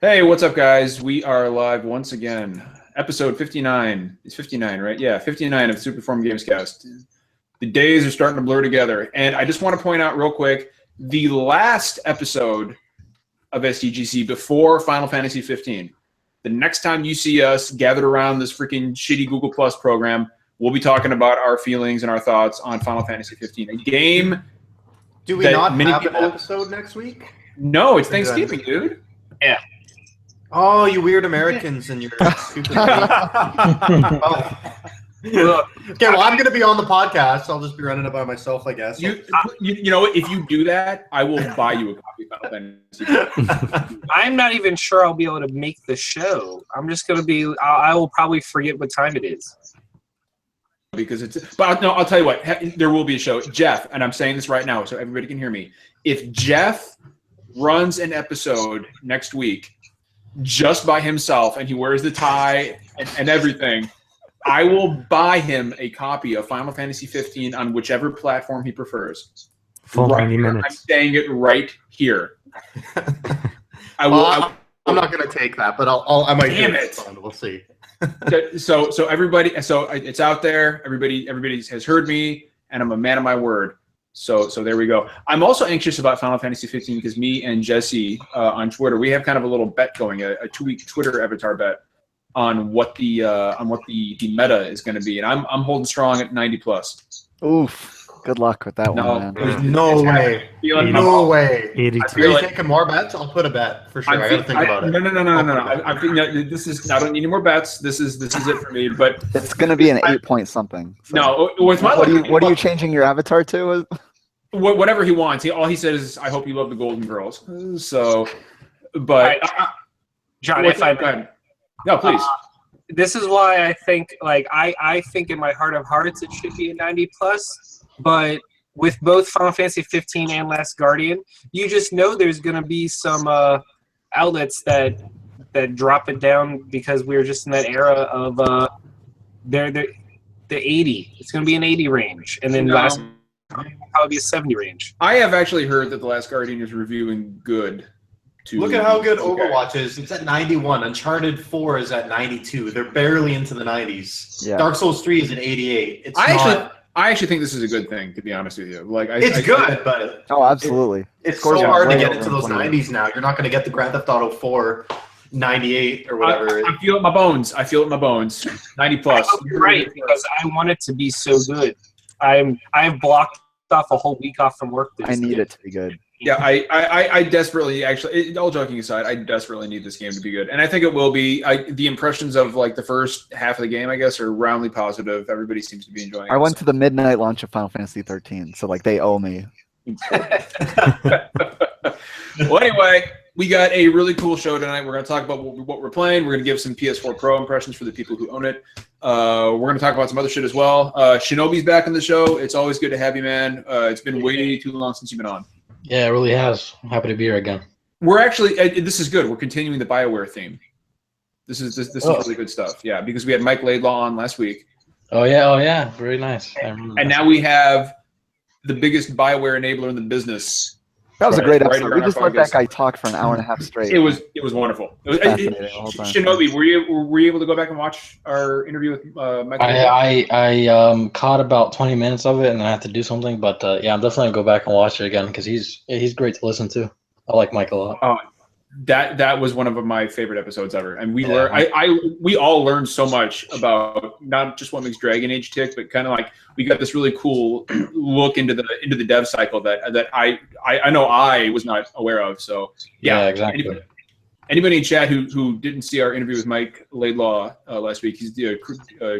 Hey, what's up, guys? We are live once again. Episode 59. It's 59, right? Yeah, 59 of Superform Gamescast. The days are starting to blur together. And I just want to point out real quick, the last episode of SDGC before Final Fantasy 15. The next time you see us gathered around this freaking shitty Google Plus program, we'll be talking about our feelings and our thoughts on Final Fantasy 15. A game. Do we not have an episode next week? No, it's Thanksgiving, dude. Yeah. Oh, you weird Americans and your stupid. Oh. Okay, well, I'm going to be on the podcast. I'll just be running it by myself, I guess. You know what? If you do that, I will buy you a copy of Final Fantasy. I'm not even sure I'll be able to make the show. I'm just going to be, I will probably forget what time it is. Because it's, but no, I'll tell you what, there will be a show. Jeff, and I'm saying this right now so everybody can hear me. If Jeff runs an episode next week just by himself and he wears the tie and everything, I will buy him a copy of Final Fantasy 15 on whichever platform he prefers. Full 90 minutes. I'm saying it right here. I will. I'm not going to take that, but I might. Damn it! We'll see. So everybody, so it's out there. Everybody has heard me, and I'm a man of my word. So there we go. I'm also anxious about Final Fantasy 15 because me and Jesse on Twitter, we have kind of a little bet going, a 2-week Twitter avatar bet on what the meta is going to be, and I'm holding strong at 90 plus. Oof. Good luck with that one, man. There's no way. No way. Are you taking more bets? I'll put a bet for sure. I got to think about it. No. This is. I don't need any more bets. This is it for me. But it's going to be an 8 point something. So. No, with my what are you changing your avatar to? Whatever he wants. All he said is, "I hope you love the Golden Girls." So, but John, if I may. No, please. This is why I think, like, I think in my heart of hearts it should be a 90 plus. But with both Final Fantasy 15 and Last Guardian, you just know there's going to be some outlets that drop it down because we're just in that era of the 80. It's going to be an 80 range, and then Last Guardian will probably be a 70 range. I have actually heard that the Last Guardian is reviewing good. Look at how good Overwatch is. It's at 91. Uncharted 4 is at 92. They're barely into the 90s. Yeah. Dark Souls 3 is at 88. I actually think this is a good thing, to be honest with you. Like, it's good, but absolutely. It's so hard to get into those 90s now. You're not going to get the Grand Theft Auto 4 98 or whatever. I feel it in my bones. 90 plus. You're right, because I want it to be so good. I've blocked off a whole week off from work. I need it to be good. Yeah, I desperately, actually, all joking aside, I desperately need this game to be good. And I think it will be. The impressions of, like, the first half of the game, I guess, are roundly positive. Everybody seems to be enjoying it. I went to the midnight launch of Final Fantasy 13, so, like, they owe me. Well, anyway, we got a really cool show tonight. We're going to talk about what we're playing. We're going to give some PS4 Pro impressions for the people who own it. We're going to talk about some other shit as well. Shinobi's back on the show. It's always good to have you, man. It's been way too long since you've been on. Yeah, it really has. I'm happy to be here again. We're actually, this is good. We're continuing the BioWare theme. This is really good stuff. Yeah, because we had Mike Laidlaw on last week. Oh yeah, very nice. And now we have the biggest BioWare enabler in the business. That was a great episode. We just let that guy talk for an hour and a half straight. It was wonderful. Shinobi, were you able to go back and watch our interview with Mike? I caught about 20 minutes of it, and I had to do something. But yeah, I'm definitely gonna go back and watch it again because he's great to listen to. I like Mike a lot. Oh, that was one of my favorite episodes ever, and we all learned so much about not just what makes Dragon Age tick, but kind of like we got this really cool look into the dev cycle that I know I was not aware of. So yeah, exactly. Anybody in chat who didn't see our interview with Mike Laidlaw last week, he's the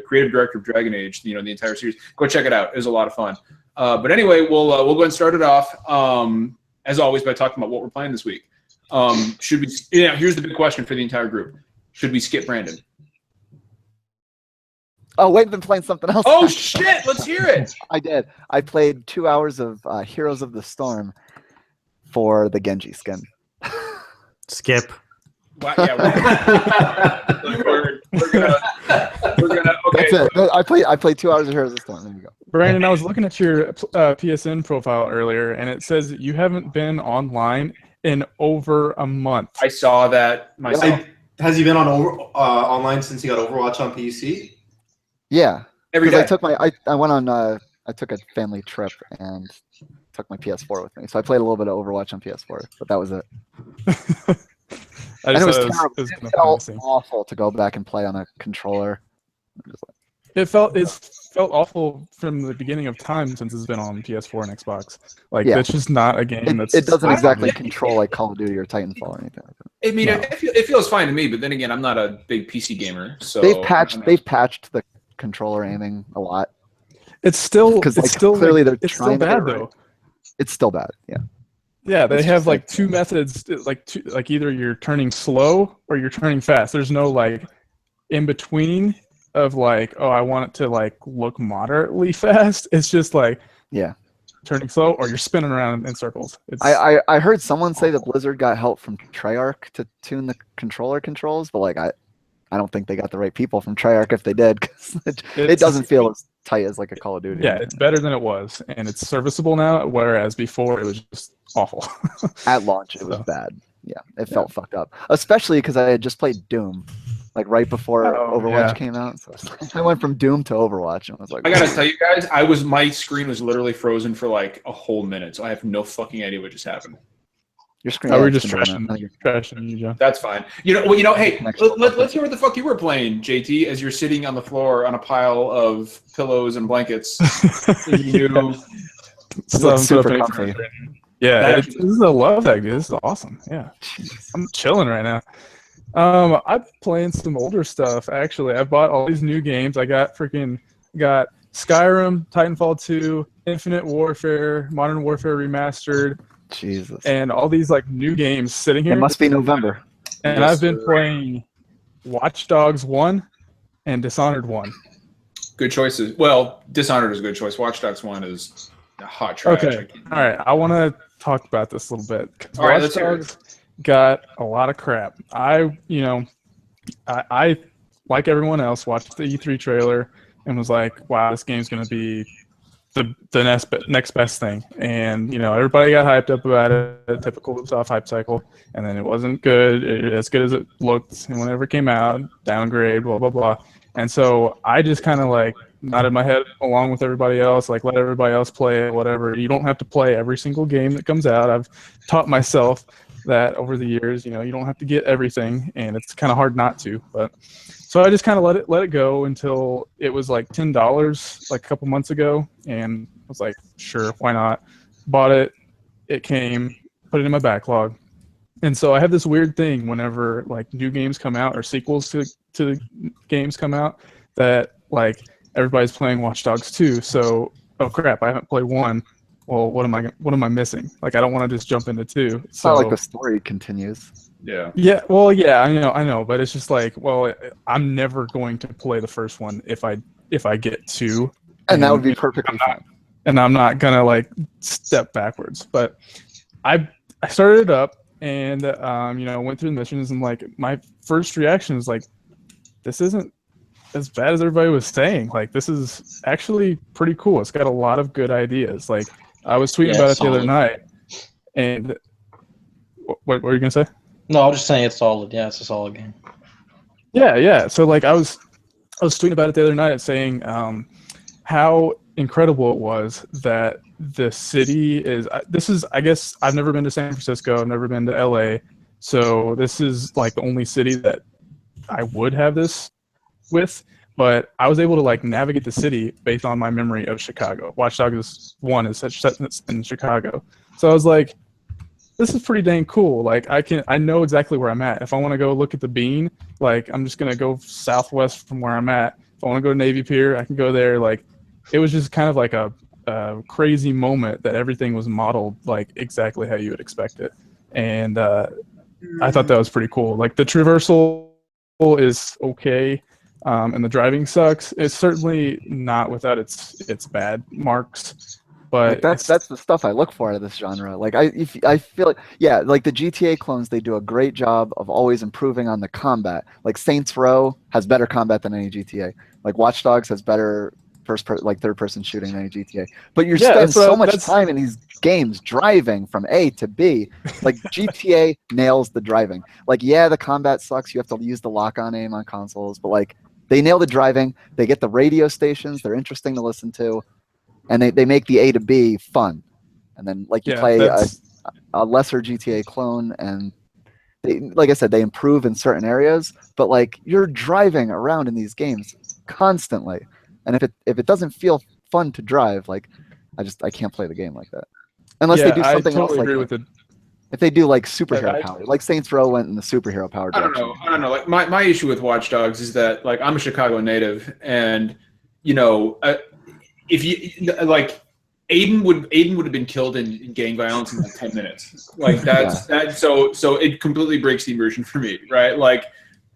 creative director of Dragon Age, the entire series. Go check it out. It was a lot of fun. But anyway, we'll go ahead and start it off as always by talking about what we're playing this week. Should we? Yeah, here's the big question for the entire group: should we skip Brandon? Oh, wait, I've been playing something else. Oh shit! Let's hear it. I did. I played 2 hours of Heroes of the Storm for the Genji skin. Skip. Wow, yeah, we're gonna. Okay. That's it. I played 2 hours of Heroes of the Storm. There you go. Brandon, I was looking at your PSN profile earlier, and it says you haven't been online in over a month. I saw that myself. Has he been on online since he got Overwatch on PC? Yeah. Every Because day. I went on I took a family trip and took my PS4 with me. So I played a little bit of Overwatch on PS4, but that was it. I And just it was thought terrible. it was It kind of felt funny. awful to go back and play on a controller. It felt awful from the beginning of time since it's been on PS4 and Xbox. Like Yeah. that's just not a game that's. It doesn't exactly Yeah. control like Call of Duty or Titanfall or anything like that. I mean, No. it feels fine to me, but then again, I'm not a big PC gamer, so They've patched the controller aiming a lot. It's still Because it's like still clearly like, they're it's trying still to get bad it right. though. It's still bad. Yeah. Yeah, they It's have just like like- two methods, like either you're turning slow or you're turning fast. There's no like in between of like, oh, I want it to like look moderately fast. It's just like Yeah. turning slow or you're spinning around in circles. It's, I heard someone say that Blizzard got help from Treyarch to tune the controller controls, but like I don't think they got the right people from Treyarch if they did, because it It's- doesn't feel as tight as like a Call of Duty. yeah, it's better than it was, and it's serviceable now. Whereas before it was just awful. At launch, it was So. bad. Yeah, it felt fucked up, especially because I had just played Doom, like right before Oh, Overwatch yeah. came out. So I went from Doom to Overwatch, and I was like, I gotta tell you guys, my screen was literally frozen for like a whole minute, so I have no fucking idea what just happened. your screen. Oh, yeah, we're it's just been doing trashing it. trashing you, John. That's fine. Hey, let's hear what the fuck you were playing, JT, as you're sitting on the floor on a pile of pillows and blankets. You It looks super Put up comfy. any- Yeah, That this is a love that. This is awesome. Yeah, I'm chilling right now. I'm playing some older stuff actually. I bought all these new games. I got Skyrim, Titanfall 2, Infinite Warfare, Modern Warfare Remastered, Jesus. and all these like new games sitting here. It must be November. And Yes, I've been sir. playing Watch Dogs 1 and Dishonored 1. good choices. Well, Dishonored is a good choice. Watch Dogs 1 is a hot trash. Okay. All right, I want to talk about this a little bit. 'Cause All right, Watch let's hear it. Dogs got a lot of crap. I like everyone else watched the E3 trailer and was like, "Wow, this game's gonna be the next best thing." And everybody got hyped up about it. Typical Ubisoft hype cycle, and then it wasn't as good as it looked. And whenever it came out, downgrade, blah blah blah. And so I just kind of like nodded my head along with everybody else, like let everybody else play it, whatever. You don't have to play every single game that comes out. I've taught myself that over the years, you don't have to get everything, and it's kind of hard not to. But so I just kind of let it go until it was like $10 like a couple months ago, and I was like, sure, why not? Bought it. It came, put it in my backlog. And so I have this weird thing whenever like new games come out or sequels to games come out that like everybody's playing Watch Dogs 2. So, oh crap, I haven't played 1. Well, what am I missing? Like I don't want to just jump into 2. It's So not like the story continues. Yeah. yeah, well, yeah, I know, but it's just like, well, I'm never going to play the first one if I get 2. And that would be perfectly fine. And I'm not gonna like step backwards. But I started it up and went through the missions, and like my first reaction is like, this isn't as bad as everybody was saying. Like this is actually pretty cool. It's got a lot of good ideas. Like I was tweeting about it the other solid. night, and what were you gonna say? No, I'm just saying it's solid. Yeah, it's a solid game. Yeah. So like I was tweeting about it the other night, saying how incredible it was that the city is. I guess I've never been to San Francisco. I've never been to LA. So this is like the only city that I would have this with. But I was able to like navigate the city based on my memory of Chicago. Watch Dogs 1 is set in Chicago. So I was like, this is pretty dang cool. Like I know exactly where I'm at. If I want to go look at the Bean, like I'm just gonna go southwest from where I'm at. If I want to go to Navy Pier, I can go there. Like it was just kind of like a crazy moment that everything was modeled like exactly how you would expect it. And I thought that was pretty cool. Like the traversal is okay, and the driving sucks. It's certainly not without its bad marks. But Like that's the stuff I look for out of this genre. Like I feel like, yeah, like the GTA clones, they do a great job of always improving on the combat. Like Saints Row has better combat than any GTA. Like Watch Dogs has better third person shooting than any GTA. But you're spending so much time in these games driving from A to B. Like GTA nails the driving. Like, yeah, the combat sucks. You have to use the lock-on aim on consoles, but like they nail the driving. They get the radio stations. They're interesting to listen to, and they make the A to B fun. And then like you play a lesser GTA clone, and they, like I said, they improve in certain areas, but like you're driving around in these games constantly, and if it doesn't feel fun to drive, like I can't play the game like that unless they do something I totally else. Like agree with it. if they do like superhero power, like Saints Row went in the superhero power direction. I don't know. Like my issue with Watch Dogs is that like I'm a Chicago native, and you know, if you like. Aiden would have been killed in gang violence in like 10 minutes. Like that's so it completely breaks the immersion for me, right? Like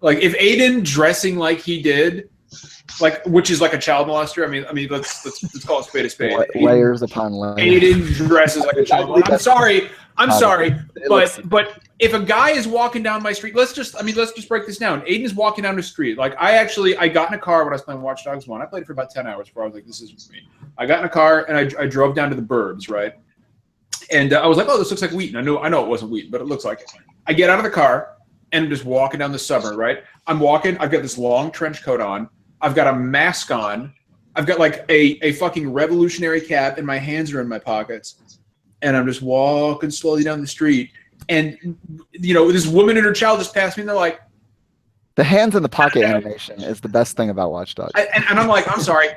if Aiden dressing like he did, like which is like a child molester. I mean let's call it spade a spade. Layers upon layers. Aiden dresses like a child molester. I'm sorry, but if a guy is walking down my street, let's just break this down. Aiden is walking down the street. Like I got in a car when I was playing Watch Dogs 1. I played it for about 10 hours before I was like, this is me. I got in a car and I drove down to the burbs, right? And I was like, oh, this looks like Wheaton. I know it wasn't Wheaton, but it looks like it. I get out of the car and I'm just walking down the suburb, right? I'm walking. I've got this long trench coat on. I've got a mask on. I've got like a fucking revolutionary cap, and my hands are in my pockets. And I'm just walking slowly down the street. And, you know, this woman and her child just passed me, and they're like... The hands in the pocket animation is the best thing about Watch Dogs. And I'm like, I'm sorry.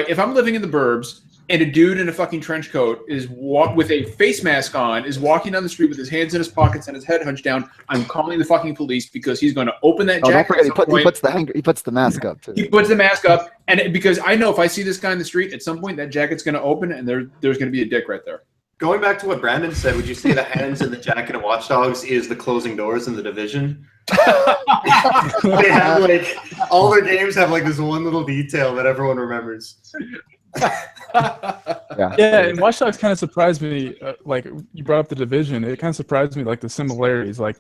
If I'm living in the burbs and a dude in a fucking trench coat is with a face mask on, is walking down the street with his hands in his pockets and his head hunched down, I'm calling the fucking police because he's going to open that jacket. Don't forget, he puts the mask up, too. He puts the mask up, and because I know if I see this guy in the street, at some point that jacket's going to open, and there's going to be a dick right there. Going back to what Brandon said, would you say the hands in the jacket of Watch Dogs is the closing doors in the Division? They have like all their games have like this one little detail that everyone remembers. Yeah, and Watch Dogs kind of surprised me. Like you brought up the Division, it kind of surprised me, like the similarities, like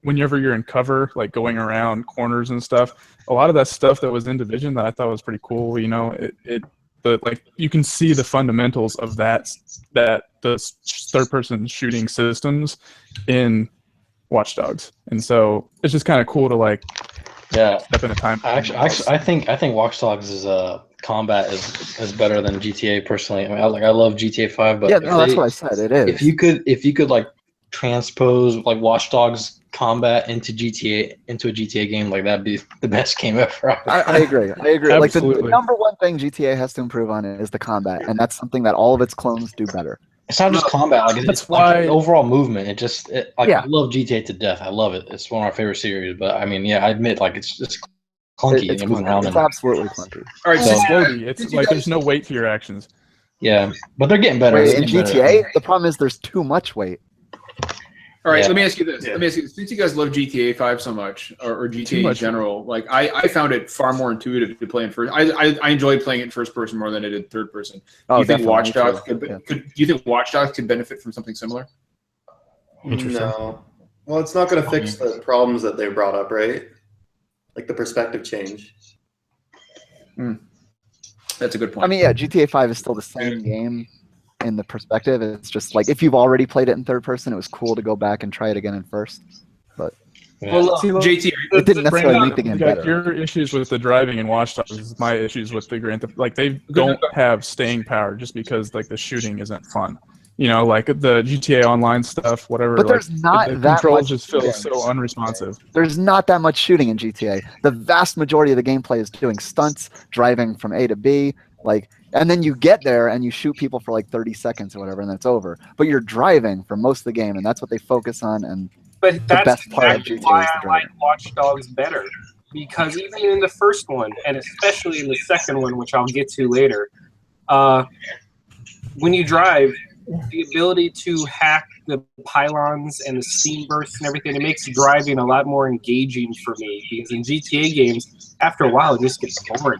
whenever you're in cover, like going around corners and stuff. A lot of that stuff that was in Division that I thought was pretty cool. You know, but like you can see the fundamentals of the third-person shooting systems in Watch Dogs, and so it's just kind of cool to like step in a time. Actually, I think Watch Dogs is combat is better than GTA personally. I mean, I love GTA 5, but that's what I said. It is. If you could like transpose like Watch Dogs combat into a GTA game, like that'd be the best game ever. I agree. Like the number one thing GTA has to improve on is the combat, and that's something that all of its clones do better. It's not just combat, like it's why overall movement. I love GTA to death. I love it. It's one of my favorite series. But I mean, I admit, like it's clunky. It's moving around. It's absolutely clunky. All right, so slowly. It's like there's no weight to your actions. Yeah, but they're getting better. In GTA, the problem is there's too much weight. All right, let me ask you this. Since you guys love GTA 5 so much, or GTA in general, like I found it far more intuitive to play in first. I enjoyed playing it in first person more than I did third person. Do you think Watch Dogs could benefit from something similar? No. Well, it's not going to fix the problems that they brought up, right? Like the perspective change. That's a good point. I mean, GTA 5 is still the same game in the perspective. It's just like if you've already played it in third person, it was cool to go back and try it again in first. But JT, it didn't necessarily make the game better. Your issues with the driving in Watch Dogs is my issues with the Grand Theft. Like they don't have staying power just because like the shooting isn't fun. You know, like the GTA Online stuff, whatever. But there's not the that controls much just feel so unresponsive. There's not that much shooting in GTA. The vast majority of the gameplay is doing stunts, driving from A to B, and then you get there and you shoot people for like 30 seconds or whatever, and then it's over. But you're driving for most of the game, and that's what they focus on. And but the best part of GTA why is the I driving. like Watch Dogs better, because even in the first one, and especially in the second one, which I'll get to later, when you drive, the ability to hack the pylons and the steam bursts and everything, it makes driving a lot more engaging for me, because in GTA games, after a while, it just gets boring.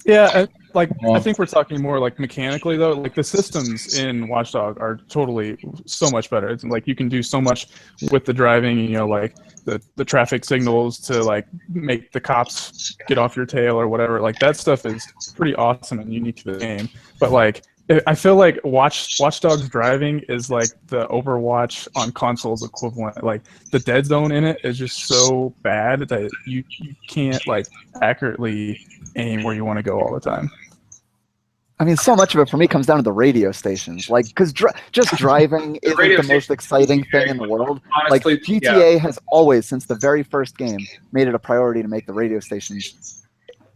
Yeah, I think we're talking more like mechanically though. Like the systems in Watch Dogs are totally so much better. It's like you can do so much with the driving. You know, like the traffic signals to like make the cops get off your tail or whatever. Like that stuff is pretty awesome and unique to the game. But like I feel like Watch Dogs driving is like the Overwatch on consoles equivalent. Like the dead zone in it is just so bad that you can't like accurately aim where you want to go all the time. I mean, so much of it for me comes down to the radio stations. Like, because just driving isn't radio the most stations, exciting thing in the world. Honestly, Like, GTA has always, since the very first game, made it a priority to make the radio stations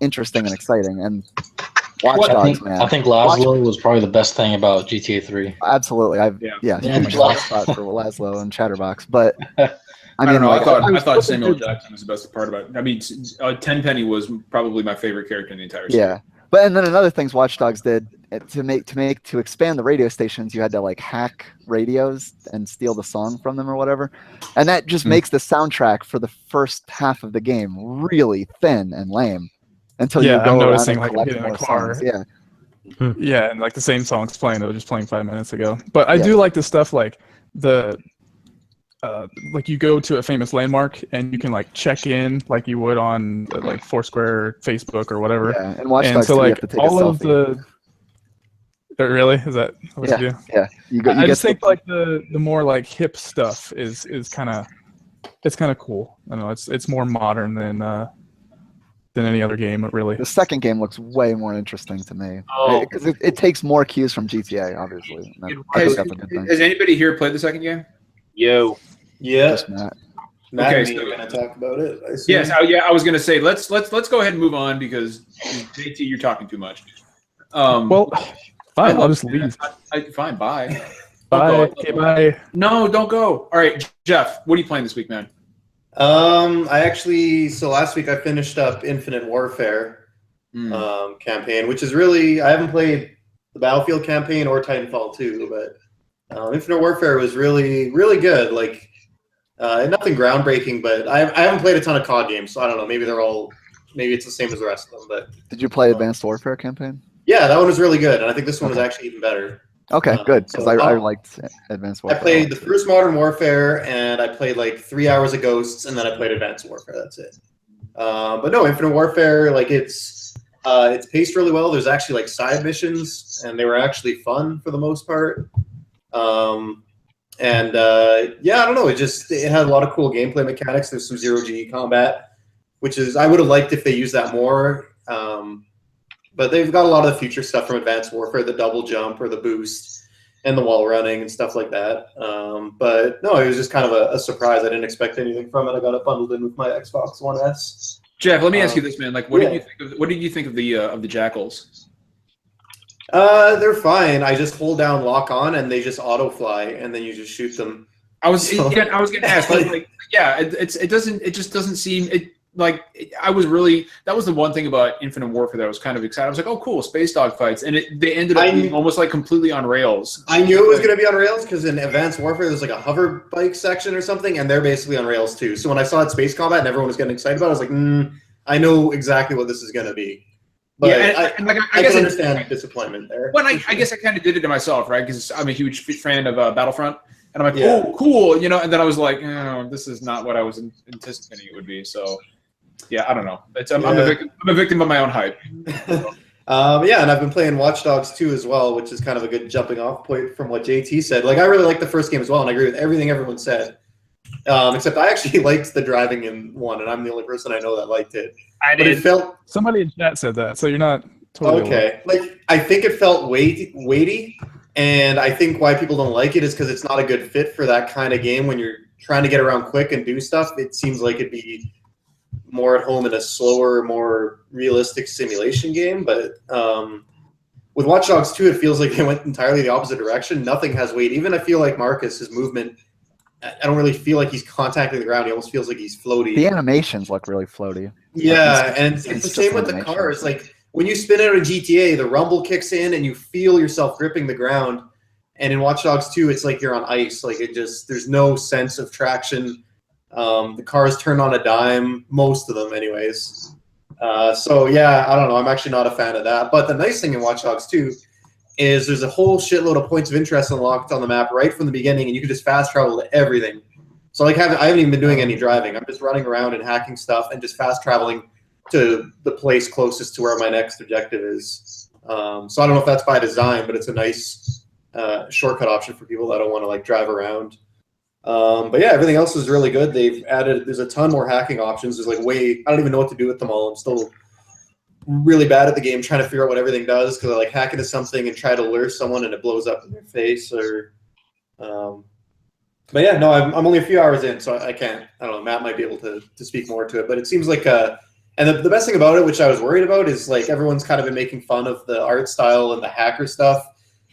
interesting and exciting. And Watch Dogs, man. I think Laszlo was probably the best thing about GTA 3. Absolutely. Yeah. A soft spot for Laszlo and Chatterbox. But I don't know. like, I thought Samuel Jackson was the best part about it. I mean, Tenpenny was probably my favorite character in the entire series. Yeah. But and then another things Watch Dogs did to expand the radio stations, you had to like hack radios and steal the song from them or whatever, and that just makes the soundtrack for the first half of the game really thin and lame until you go I'm around noticing and like collect getting in more a car. songs. Yeah. Yeah, and like the same song's playing that was just playing 5 minutes ago. But I Yeah. do like the stuff like the like you go to a famous landmark and you can like check in like you would on like Foursquare, Facebook, or whatever. Yeah, and Watch And Dogs so 3, you like have to take all a of selfie. really is that what you do? Yeah. I just think like the more like hip stuff is kind of cool. I don't know, it's more modern than any other game, really. the second game looks way more interesting to me Oh. because it takes more cues from GTA, obviously. And I think that's a good thing. Has anybody here played the second game? Yo. Yeah. Just Matt. Matt Okay, and me so- are going to talk about it. I assume. Yes. I was going to say let's go ahead and move on because JT, you're talking too much. Well, fine, I'll just leave. Fine. Bye. Bye. Don't go. Okay, bye. No, don't go. All right, Jeff. What are you playing this week, man? So last week I finished up Infinite Warfare campaign, which is really, I haven't played the Battlefield campaign or Titanfall 2, but Infinite Warfare was really, really good. Like, nothing groundbreaking, but I haven't played a ton of COD games, so I don't know. Maybe it's the same as the rest of them. But Did you play Advanced Warfare campaign? yeah, that one was really good, and I think this one was actually even better. Okay, good, because so I liked Advanced I Warfare. played the first Modern Warfare, and I played like 3 hours of Ghosts, and then I played Advanced Warfare. That's it. But no, Infinite Warfare, like it's paced really well. There's actually like side missions, and they were actually fun for the most part. Yeah, I don't know. It had a lot of cool gameplay mechanics. There's some zero-G combat, which is I would have liked if they used that more. But they've got a lot of the future stuff from Advanced Warfare, the double jump or the boost and the wall running and stuff like that. But no, it was just kind of a surprise. I didn't expect anything from it. I got it bundled in with my Xbox One S. Jeff, let me ask you this, man. Like, what did you think of the jackals? They're fine. I just hold down lock on and they just auto fly and then you just shoot them. I was going to ask. It just doesn't seem it. Like that was the one thing about Infinite Warfare that I was kind of excited. I was like, oh, cool, space dog fights, and they ended up being almost like completely on rails. I knew it was going to be on rails because in Advanced Warfare there's like a hover bike section or something, and they're basically on rails too. So when I saw it space combat and everyone was getting excited about it, I was like, I know exactly what this is going to be. But yeah, I guess I understand disappointment there. Well, I guess I kind of did it to myself, right? Because I'm a huge fan of Battlefront, and I'm like, oh, cool, and then I was like, this is not what I was anticipating it would be. So. Yeah, I don't know. I'm a victim of my own hype. Yeah, and I've been playing Watch Dogs 2 as well, which is kind of a good jumping off point from what JT said. Like, I really liked the first game as well, and I agree with everything everyone said. Except I actually liked the driving in one, and I'm the only person I know that liked it. But it felt somebody in chat said that, so you're not totally okay. Like, I think it felt weighty, and I think why people don't like it is because it's not a good fit for that kind of game when you're trying to get around quick and do stuff. It seems like it'd be more at home in a slower, more realistic simulation game. But with Watch Dogs 2, it feels like they went entirely the opposite direction. Nothing has weight. Even I feel like Marcus, his movement, I don't really feel like he's contacting the ground. He almost feels like he's floaty. The animations look really floaty. Yeah, and it's the same with the cars. Like when you spin out of GTA, the rumble kicks in and you feel yourself gripping the ground. And in Watch Dogs 2, it's like you're on ice. Like there's no sense of traction. The cars turn on a dime, most of them anyways. So yeah, I don't know. I'm actually not a fan of that. But the nice thing in Watch Dogs 2 is there's a whole shitload of points of interest unlocked on the map right from the beginning, and you can just fast travel to everything. So like I haven't even been doing any driving. I'm just running around and hacking stuff and just fast traveling to the place closest to where my next objective is. So I don't know if that's by design, but it's a nice shortcut option for people that don't want to like drive around. But yeah, everything else is really good. There's a ton more hacking options. There's like I don't even know what to do with them all. I'm still really bad at the game trying to figure out what everything does because I like hack into something and try to lure someone and it blows up in their face or but yeah, no, I'm only a few hours in, so I can't. I don't know. Matt might be able to speak more to it, but it seems like and the best thing about it, which I was worried about, is like everyone's kind of been making fun of the art style and the hacker stuff,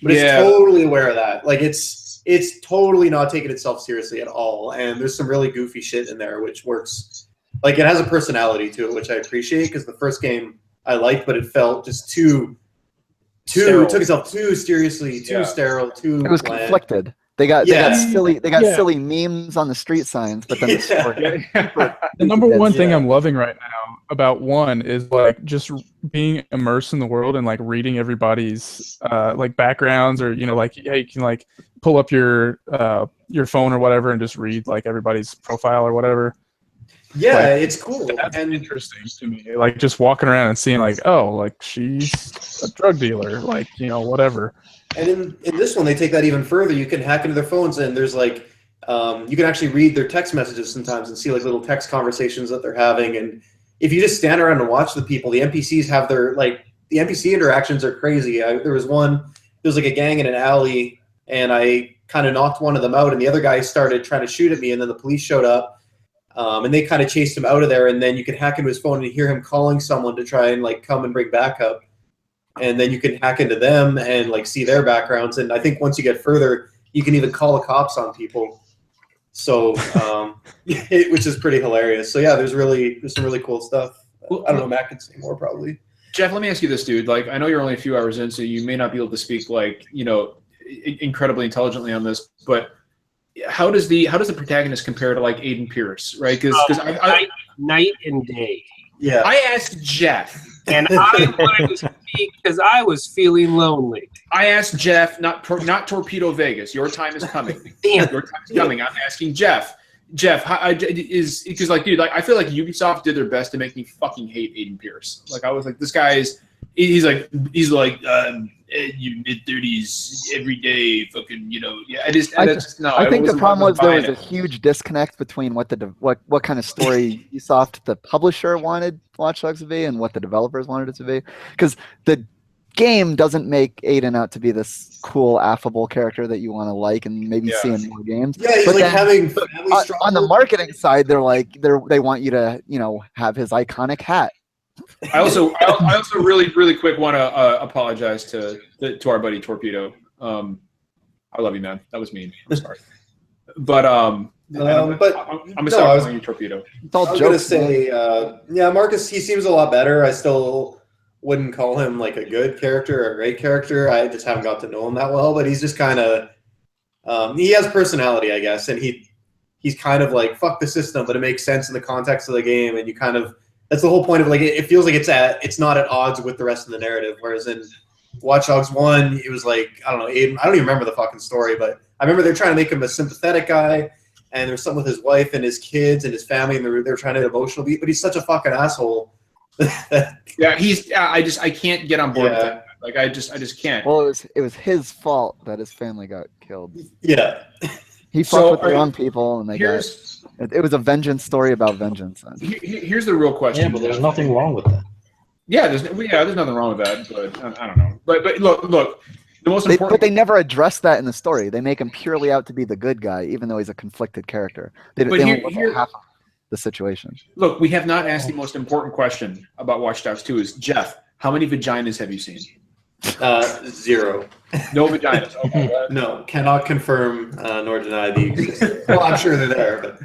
but it's totally aware of that. Like it's totally not taking itself seriously at all, and there's some really goofy shit in there which works. Like it has a personality to it, which I appreciate because the first game I liked, but it felt just too took itself too seriously, too sterile, too. It was bland. conflicted. They got silly memes on the street signs, but then the story. The number one thing I'm loving right now about 1 is like just being immersed in the world and like reading everybody's like backgrounds or like hey, you can like pull up your phone or whatever and just read like everybody's profile or whatever. Yeah, like, it's cool and interesting to me. Like just walking around and seeing like, oh, like she's a drug dealer, like whatever. And in this one, they take that even further. You can hack into their phones, and there's like, you can actually read their text messages sometimes and see like little text conversations that they're having. And if you just stand around and watch the people, the NPCs have their the NPC interactions are crazy. There was like a gang in an alley, and I kind of knocked one of them out, and the other guy started trying to shoot at me, and then the police showed up, and they kind of chased him out of there. And then you can hack into his phone and hear him calling someone to try and like come and bring backup. And then you can hack into them and like see their backgrounds. And I think once you get further, you can even call the cops on people. So, which is pretty hilarious. So yeah, there's some really cool stuff. I don't know, Matt can say more probably. Jeff, let me ask you this, dude. Like, I know you're only a few hours in, so you may not be able to speak like incredibly intelligently on this. But how does the protagonist compare to like Aiden Pierce, right? Because night and day. Yeah, I asked Jeff. And I wanted to speak because I was feeling lonely. I asked Jeff, not Torpedo Vegas. Your time is coming. Damn. Your time is coming. I'm asking Jeff. Jeff, is because like, dude, like I feel like Ubisoft did their best to make me fucking hate Aiden Pierce. Like I was like, this guy's he's like you mid-30s every day, fucking, yeah. I think the problem was there was a huge disconnect between what kind of story Ubisoft, the publisher, wanted Watch Dogs to be and what the developers wanted it to be. Because the game doesn't make Aiden out to be this cool, affable character that you want to like and maybe see in more games. Yeah, he's like having on the marketing side, they want you to have his iconic hat. I also really, really quick want to apologize to our buddy Torpedo. I love you, man. That was mean. I'm sorry. But I'm gonna start calling you Torpedo. I was gonna say, Marcus. He seems a lot better. I still wouldn't call him like a good character or a great character. I just haven't got to know him that well. But he's just kind of he has personality, I guess, and he's kind of like fuck the system, but it makes sense in the context of the game, and you kind of. That's the whole point of like it feels like it's not at odds with the rest of the narrative. Whereas in Watch Dogs 1, it was like I don't know, Aiden. I don't even remember the fucking story, but I remember they're trying to make him a sympathetic guy, and there's something with his wife and his kids and his family, and they're trying to emotional beat. But he's such a fucking asshole. Yeah, I can't get on board with that. Like I just can't. Well, it was his fault that his family got killed. Yeah. He fucked with the wrong people, and it was a vengeance story about vengeance. Here's the real question. Yeah, but there's nothing wrong with that. Yeah, there's nothing wrong with that, but I don't know. But look, the most important. But they never address that in the story. They make him purely out to be the good guy, even though he's a conflicted character. They don't look at half of the situation. Look, we have not asked the most important question about Watch Dogs 2 is, Jeff, how many vaginas have you seen? 0. No vaginas. Okay. No, cannot confirm nor deny the existence. Well, I'm sure they're there, but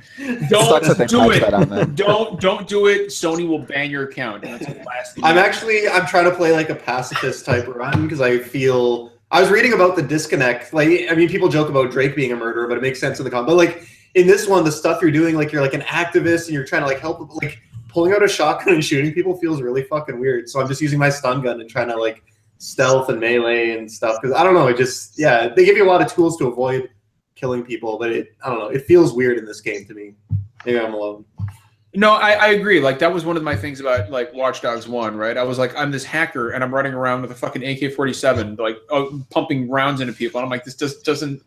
don't do it. Don't do it. Sony will ban your account. That's the last thing. I'm trying to play like a pacifist type run because I was reading about the disconnect. Like, I mean, people joke about Drake being a murderer, but it makes sense in the con. But like in this one, the stuff you're doing, like you're like an activist and you're trying to like help, like pulling out a shotgun and shooting people feels really fucking weird. So I'm just using my stun gun and trying to like stealth and melee and stuff because I don't know, they give you a lot of tools to avoid killing people, but I don't know, it feels weird in this game to me. Maybe I'm alone. No, I agree. Like that was one of my things about like Watch Dogs 1, right? I was like, I'm this hacker and I'm running around with a fucking AK-47, like pumping rounds into people. And I'm like, this just doesn't.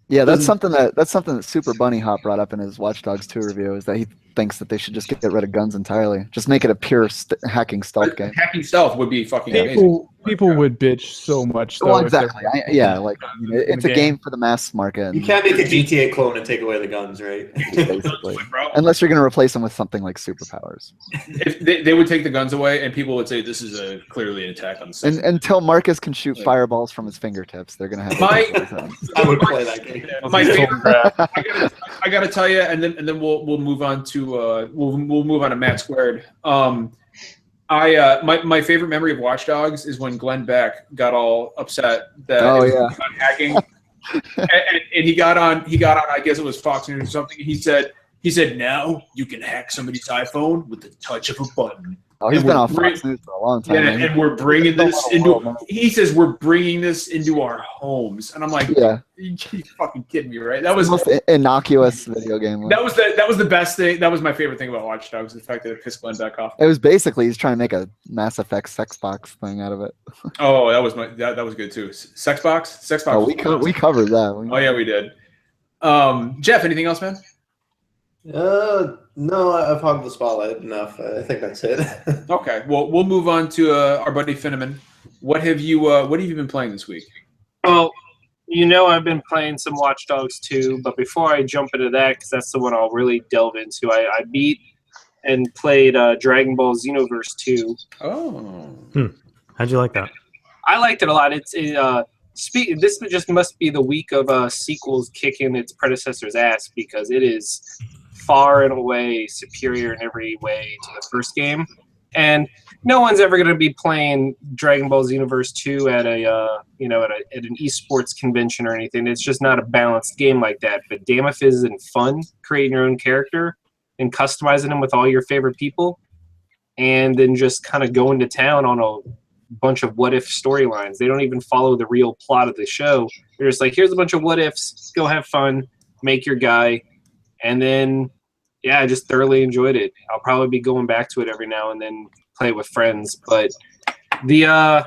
Yeah, that's something that Super Bunny Hop brought up in his Watch Dogs 2 review, is that he thinks that they should just get rid of guns entirely. Just make it a pure hacking stealth game. Hacking stealth would be fucking amazing. People would bitch so much. Though, Well, exactly. It's a game. game for the mass market. You can't make a GTA clone and take away the guns, right? Basically. Unless you're going to replace them with something like superpowers. If they would take the guns away, and people would say this is clearly an attack on the system. And until Marcus can shoot fireballs from his fingertips, they're going to have. I would play that game. My favorite, I gotta tell you, and then we'll move on to we'll move on to Matt Squared. My favorite memory of Watch Dogs is when Glenn Beck got all upset that hacking, and he got on. I guess it was Fox News or something. He said now you can hack somebody's iPhone with the touch of a button. Oh, he's been on Fox News for a long time. Yeah, and we're bringing this into. He says we're bringing this into our homes, and I'm like, you fucking kidding me, right? That was the most innocuous video game. That was the best thing. That was my favorite thing about Watch Dogs. The fact that it pissed Glenn Beck off. It was basically he's trying to make a Mass Effect sex box thing out of it. Oh, that was good too. Sex box. Oh, we covered that. Oh yeah, we did. Jeff, anything else, man? No, I've hogged the spotlight enough. I think that's it. Okay, well, we'll move on to our buddy Finneman. What have you been playing this week? Well, I've been playing some Watch Dogs 2, but before I jump into that, because that's the one I'll really delve into, I beat and played Dragon Ball Xenoverse 2. Oh. How'd you like that? I liked it a lot. This just must be the week of sequels kicking its predecessor's ass, because it is far and away superior in every way to the first game. And no one's ever going to be playing Dragon Ball Xenoverse 2 at an esports convention or anything. It's just not a balanced game like that. But damn if it isn't fun creating your own character and customizing them with all your favorite people, and then just kind of going to town on a bunch of what if storylines. They don't even follow the real plot of the show. They're just like, here's a bunch of what ifs, go have fun, make your guy. And then I just thoroughly enjoyed it. I'll probably be going back to it every now and then, play with friends. But the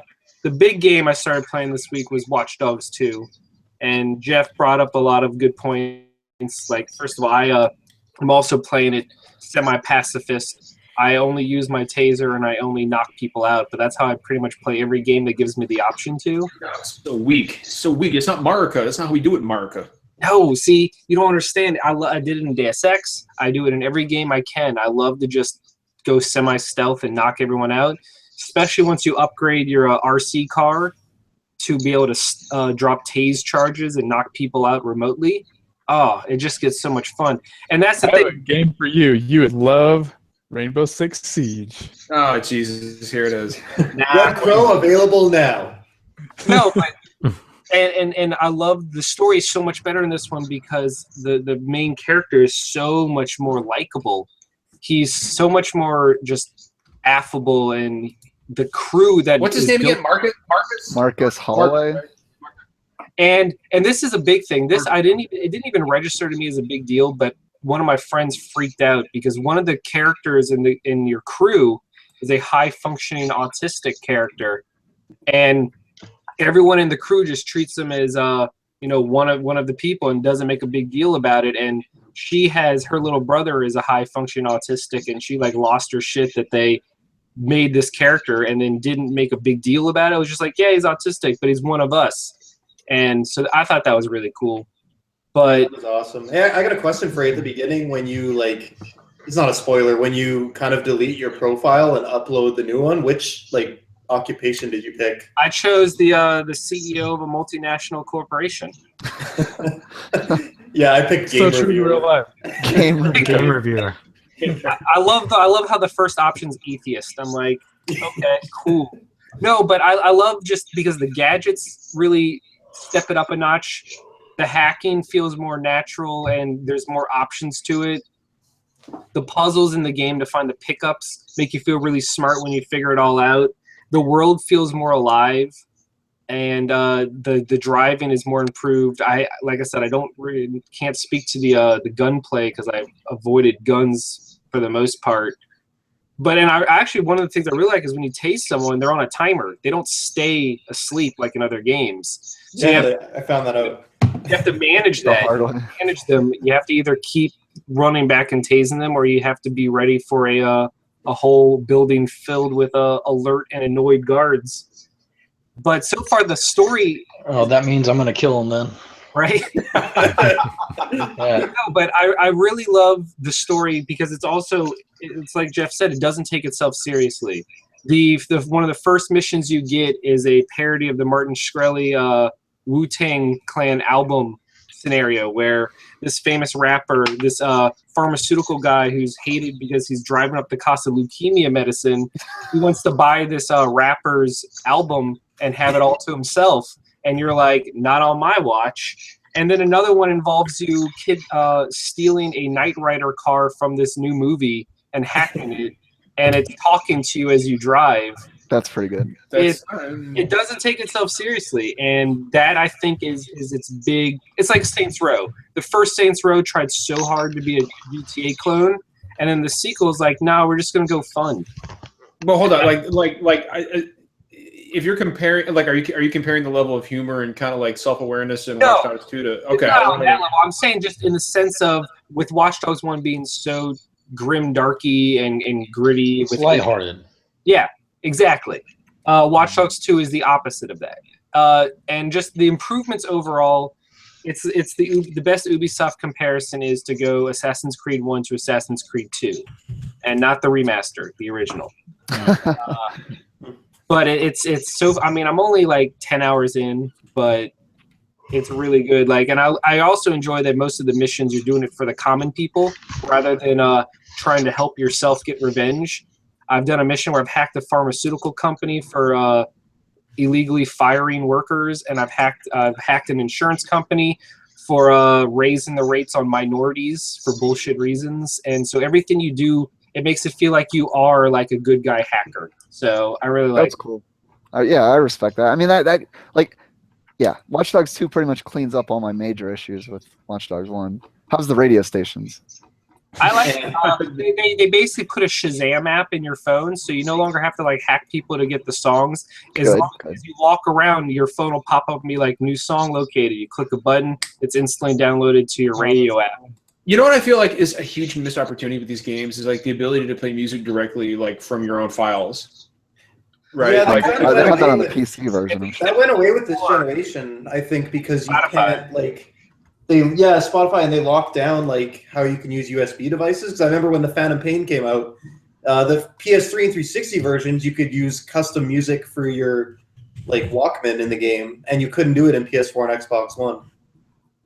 big game I started playing this week was Watch Dogs 2. And Jeff brought up a lot of good points. Like, first of all, I'm also playing it semi-pacifist. I only use my taser and I only knock people out, but that's how I pretty much play every game that gives me the option to. So weak. It's not Marika. That's not how we do it in Marika. No, see, you don't understand. I did it in Deus Ex. I do it in every game I can. I love to just go semi-stealth and knock everyone out, especially once you upgrade your RC car to be able to drop tase charges and knock people out remotely. Oh, it just gets so much fun. And that's the thing. I have a game for you. You would love Rainbow Six Siege. Oh, Jesus, here it is. Red Crow available now. No, but and I love the story so much better in this one because the main character is so much more likable. He's so much more just affable, and the crew that what's his name again? Marcus Holloway. And this is a big thing. It didn't even register to me as a big deal, but one of my friends freaked out because one of the characters in your crew is a high functioning autistic character, and everyone in the crew just treats him as one of the people and doesn't make a big deal about it. And her little brother is a high functioning autistic, and she lost her shit that they made this character and then didn't make a big deal about it. It was just like, yeah, he's autistic, but he's one of us. And so I thought that was really cool. But that was awesome. Hey, I got a question for you at the beginning when you it's not a spoiler, when you kind of delete your profile and upload the new one, which occupation did you pick? I chose the CEO of a multinational corporation. Yeah, I picked game so true reviewer. Real life. Game reviewer. I love how the first option's atheist. I'm like, okay, cool. No, but I love just because the gadgets really step it up a notch. The hacking feels more natural and there's more options to it. The puzzles in the game to find the pickups make you feel really smart when you figure it all out. The world feels more alive, and the driving is more improved. Like I said, I can't speak to the gunplay because I've avoided guns for the most part. But and I actually one of the things I really like is when you tase someone, they're on a timer. They don't stay asleep like in other games. So I found that out. you have to manage The that. hard one. Manage them. You have to either keep running back and tasing them, or you have to be ready for a whole building filled with alert and annoyed guards. But so far, the story. Oh, that means I'm gonna kill him then. Right? Yeah. No, but I really love the story because it's like Jeff said, it doesn't take itself seriously. The one of the first missions you get is a parody of the Martin Shkreli Wu-Tang Clan album scenario where this famous rapper, this pharmaceutical guy who's hated because he's driving up the cost of leukemia medicine, he wants to buy this rapper's album and have it all to himself. And you're like, not on my watch. And then another one involves you stealing a Knight Rider car from this new movie and hacking it, and it's talking to you as you drive. That's pretty good. It doesn't take itself seriously, and that I think is its big. It's like Saints Row. The first Saints Row tried so hard to be a GTA clone, and then the sequel is like, no, we're just gonna go fun. Well, hold on. If you're comparing, like, are you comparing the level of humor and kind of like self-awareness and Watch Dogs 2 to? Okay, not on that level. I'm saying just in the sense of with Watch Dogs 1 being so grim, darky, and gritty. It's lighthearted. Yeah, exactly. Watch Dogs 2 is the opposite of that. And just the improvements overall, it's the best Ubisoft comparison is to go Assassin's Creed 1 to Assassin's Creed 2, and not the remaster, the original. But it's so. I mean, I'm only like 10 hours in, but it's really good. Like, and I also enjoy that most of the missions you're doing it for the common people rather than trying to help yourself get revenge. I've done a mission where I've hacked a pharmaceutical company for illegally firing workers, and I've hacked an insurance company for raising the rates on minorities for bullshit reasons. And so everything you do, it makes it feel like you are like a good guy hacker. So I really like. That's cool. Yeah, I respect that. I mean, that yeah, Watch Dogs 2 pretty much cleans up all my major issues with Watch Dogs 1. How's the radio stations? I like they basically put a Shazam app in your phone, so you no longer have to like hack people to get the songs. As long as you walk around, your phone will pop up and be like, new song located. You click a button, it's instantly downloaded to your radio app. You know what I feel like is a huge missed opportunity with these games is like the ability to play music directly, like from your own files. Right. Yeah, like, they have that on the PC version. That went away with this generation, I think, because you can't like Spotify, and they locked down like how you can use USB devices. Because I remember when the Phantom Pain came out, the PS3 and 360 versions, you could use custom music for your like Walkman in the game, and you couldn't do it in PS4 and Xbox One.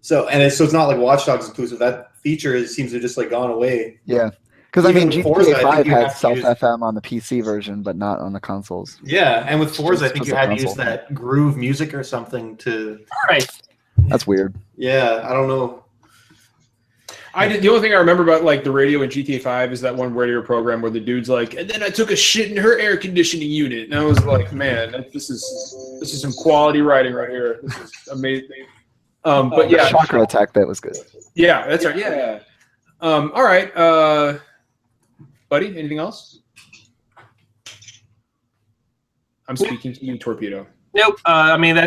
So it's not like Watch Dogs exclusive. That feature seems to have just like gone away. Yeah, because I mean, Forza, GTA 5 had have Self FM on the PC version, but not on the consoles. Yeah, and with Forza, I think Just you a had to console use that Groove music or something to. Right. That's weird. Yeah, I don't know. The only thing I remember about like the radio in GTA 5 is that one radio program where the dude's like, and then I took a shit in her air conditioning unit, and I was like, man, this is some quality writing right here. This is amazing. But yeah, the Chakra Attack bit was good. Yeah, that's right. Yeah. All right, buddy. Anything else? I'm speaking to you, Torpedo. Nope. I mean,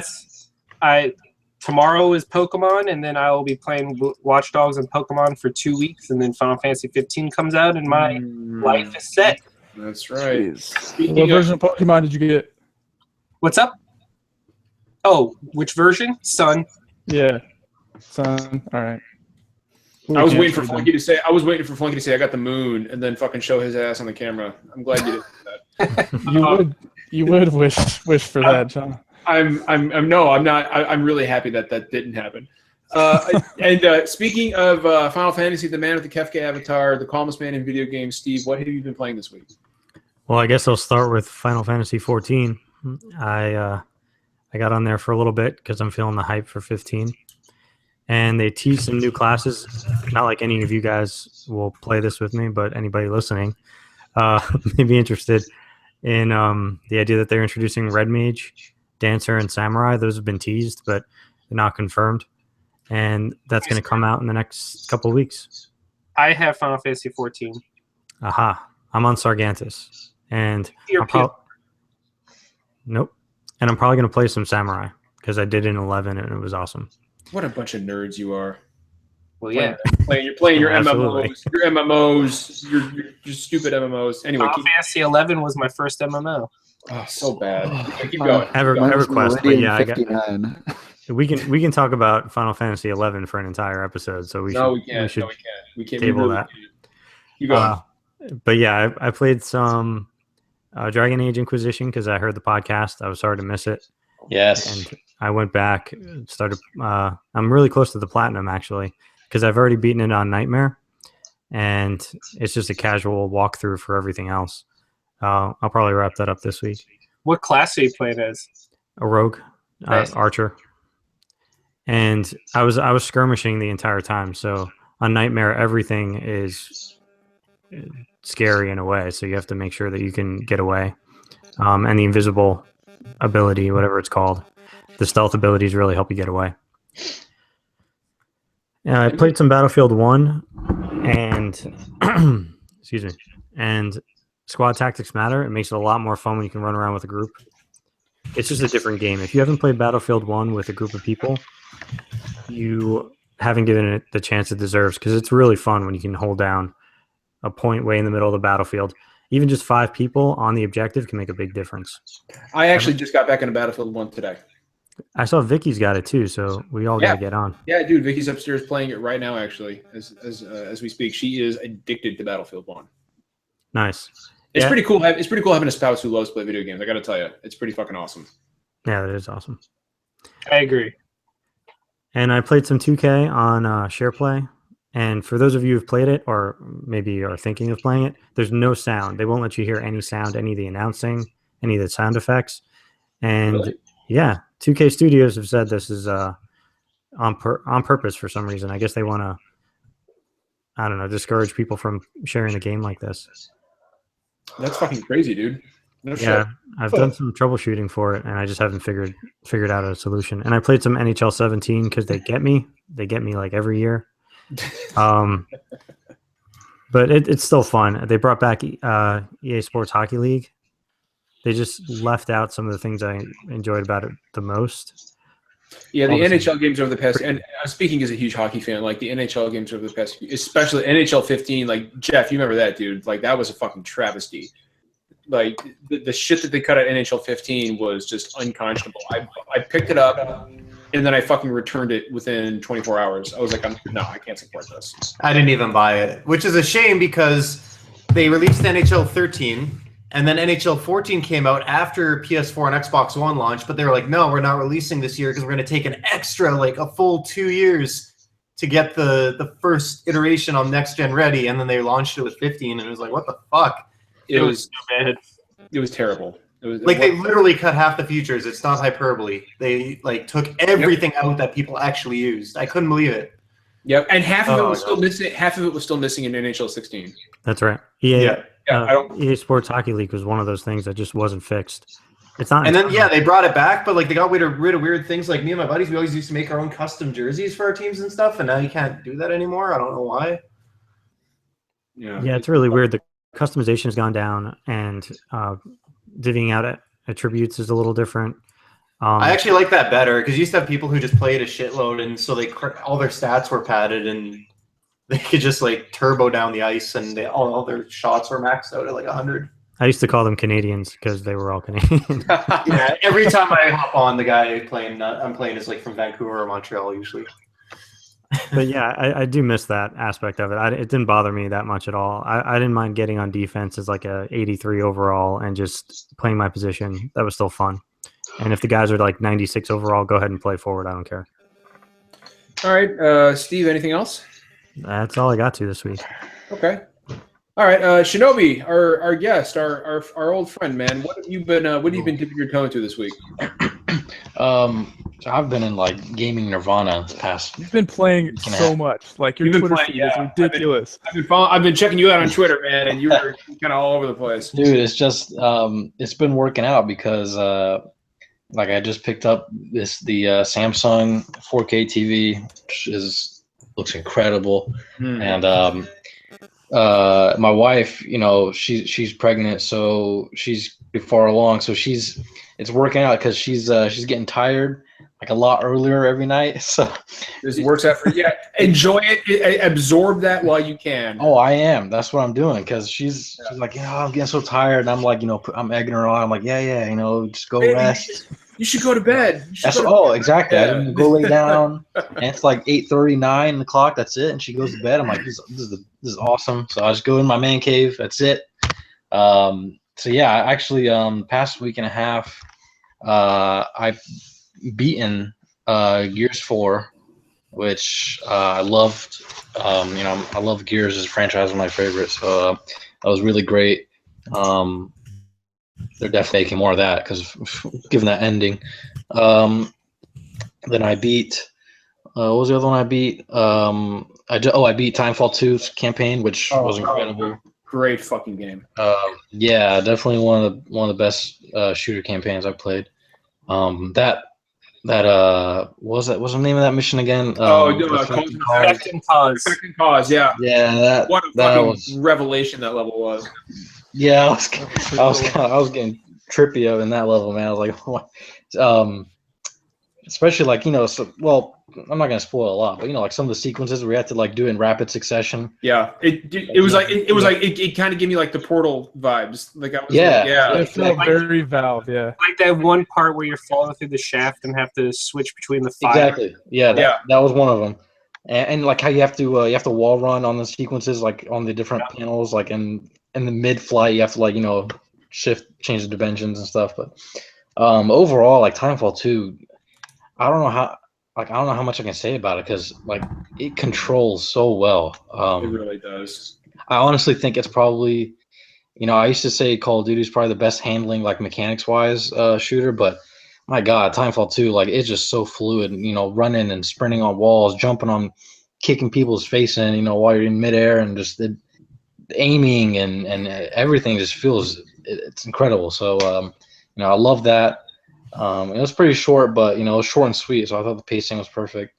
tomorrow is Pokemon, and then I will be playing Watch Dogs and Pokemon for 2 weeks, and then Final Fantasy 15 comes out, and my life is set. That's right. What version of Pokemon did you get? What's up? Oh, which version? Sun. Yeah, Sun. All right. I was waiting for Flunky to say. I got the moon, and then fucking show his ass on the camera. I'm glad you did that. You would wish for that, John. I'm not. I'm really happy that didn't happen. And speaking of Final Fantasy, the man with the Kefka avatar, the calmest man in video games, Steve, what have you been playing this week? Well, I guess I'll start with Final Fantasy 14. I got on there for a little bit because I'm feeling the hype for 15. And they teased some new classes. Not like any of you guys will play this with me, but anybody listening may be interested in the idea that they're introducing Red Mage, Dancer, and Samurai. Those have been teased, but they're not confirmed. And that's going to come out in the next couple of weeks. I have Final Fantasy 14. Aha. I'm on Sargantus. And Your Nope. And I'm probably going to play some Samurai because I did in 11 and it was awesome. What a bunch of nerds you are. Well, yeah. You're playing your Absolutely. your stupid MMOs. Anyway, Final Fantasy 11 was my first MMO. oh, so bad. Okay, keep going. EverQuest, but yeah, I got, 59. we can talk about Final Fantasy 11 for an entire episode. So we should We can't table really that. can't. Keep going. But yeah, I played some Dragon Age Inquisition because I heard the podcast. I was sorry to miss it. Yes. And I went back, started. I'm really close to the platinum actually because I've already beaten it on Nightmare, and it's just a casual walkthrough for everything else. I'll probably wrap that up this week. What class are you playing as? A rogue, Nice. archer, and I was skirmishing the entire time. So on Nightmare, everything is scary in a way, so you have to make sure that you can get away. And the invisible ability, whatever it's called, the stealth abilities really help you get away. I played some Battlefield 1 and excuse me, and Squad Tactics Matter. It makes it a lot more fun when you can run around with a group. It's just a different game. If you haven't played Battlefield 1 with a group of people, you haven't given it the chance it deserves because it's really fun when you can hold down a point way in the middle of the battlefield. Even just 5 people on the objective can make a big difference. I actually just got back into Battlefield 1 today. I saw Vicky's got it too, so we all gotta get on. Yeah, dude, Vicky's upstairs playing it right now. Actually, as we speak, she is addicted to Battlefield 1. Nice. It's pretty cool. It's pretty cool having a spouse who loves to play video games. I got to tell you, it's pretty fucking awesome. Yeah, that is awesome. I agree. And I played some 2K on SharePlay. And for those of you who've played it, or maybe are thinking of playing it, there's no sound. They won't let you hear any sound, any of the announcing, any of the sound effects. And Really? yeah, 2K Studios have said this is on purpose for some reason. I guess they want to, I don't know, discourage people from sharing the game like this. That's fucking crazy, dude. No shit. Yeah, I've done some troubleshooting for it, and I just haven't figured out a solution. And I played some NHL 17 because they get me. They get me like every year. But it's still fun. They brought back EA Sports Hockey League. They just left out some of the things I enjoyed about it the most. Yeah, the Obviously. NHL games over the past, and I'm speaking as a huge hockey fan, like the NHL games over the past, especially NHL 15, like Jeff, you remember that, dude? Like that was a fucking travesty. Like the shit that they cut at NHL 15 was just unconscionable. I picked it up and then I fucking returned it within 24 hours. I was like, no, I can't support this. I didn't even buy it, which is a shame because they released NHL 13 and then NHL 14 came out after PS4 and Xbox One launched, but they were like, no, we're not releasing this year because we're going to take an extra, like a full 2 years to get the first iteration on next gen ready, and then they launched it with 15 and it was like, what the fuck? It was so bad. It was terrible. It was Like they literally cut half the features. It's not hyperbole. They like took everything out that people actually used. I couldn't believe it. Yep, and half of it was no. still missing. Half of it was still missing in NHL 16. That's right. EA Yeah, EA Sports Hockey League was one of those things that just wasn't fixed. It's not. And then they brought it back, but like they got rid of weird things. Like me and my buddies, we always used to make our own custom jerseys for our teams and stuff, and now you can't do that anymore. I don't know why. Yeah, it's really weird. The customization has gone down, and divvying out attributes is a little different. I actually like that better because you used to have people who just played a shitload, and so all their stats were padded, and they could just like turbo down the ice, and all their shots were maxed out at like 100. I used to call them Canadians because they were all Canadian. Yeah, every time I hop on, the guy I'm playing is like from Vancouver or Montreal usually. But yeah, I do miss that aspect of it. It didn't bother me that much at all. I didn't mind getting on defense as like a 83 overall and just playing my position. That was still fun. And if the guys are like 96 overall, go ahead and play forward. I don't care. All right, Steve. Anything else? That's all I got to this week. Okay. All right, Shinobi, our guest, our old friend, man. What have you been dipping your toe into this week? So I've been in like gaming nirvana the past. You've been playing so much. Like your Twitter feed is ridiculous. I've been checking you out on Twitter, man, and you were kind of all over the place. Dude, it's just it's been working out because like I just picked up the Samsung 4K TV, which looks incredible, and my wife, she's pregnant, so she's far along, so it's working out because she's getting tired like a lot earlier every night. So This works out for you. Yeah, enjoy it. Absorb that while you can. oh, I am. That's what I'm doing because she's like, I'm getting so tired, and I'm like, I'm egging her on. I'm like, yeah, just go rest. You should go to bed. Exactly. Yeah. I didn't go lay down, and it's like 8:39 o'clock. That's it, and she goes to bed. I'm like, this is awesome. So I just go in my man cave. That's it. So yeah, actually, past week and a half, I've beaten Gears 4, which I loved. I love Gears as a franchise, one of my favorites. So that was really great. They're definitely making more of that because given that ending. Then I beat. What was the other one I beat? I beat Titanfall 2's campaign, which was incredible. Great fucking game. Yeah, definitely one of the best shooter campaigns I've played. What was the name of that mission again? Second Cause. Second Cause, yeah. Yeah, What a fucking revelation that level was. Yeah, I was getting trippy in that level, man. I was like, what? Especially like I'm not gonna spoil a lot, but like some of the sequences where we had to like do it in rapid succession. Yeah, it kind of gave me like the Portal vibes. Like I was It felt very Valve. Yeah, like that one part where you're falling through the shaft and have to switch between the fire. Exactly. Yeah, that was one of them. And like how you have to wall run on the sequences, like on the different panels, like in the mid flight, you have to like change the dimensions and stuff. But overall, like Titanfall 2. I don't know how much I can say about it because like it controls so well. It really does. I honestly think it's probably, I used to say Call of Duty is probably the best handling like mechanics wise shooter, but my God, Titanfall 2, like it's just so fluid. Running and sprinting on walls, jumping on, kicking people's face in, while you're in midair, and just the aiming and everything just feels it's incredible. So I love that. It was pretty short, but it was short and sweet, so I thought the pacing was perfect.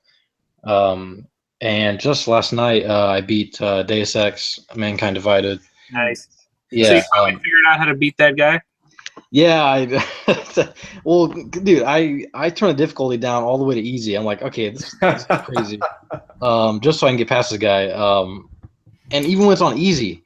And just last night, I beat Deus Ex: Mankind Divided. Nice. Yeah. So you finally figured out how to beat that guy? Yeah, well, dude, I turn the difficulty down all the way to easy. I'm like, okay, this is crazy. Just so I can get past this guy. And even when it's on easy,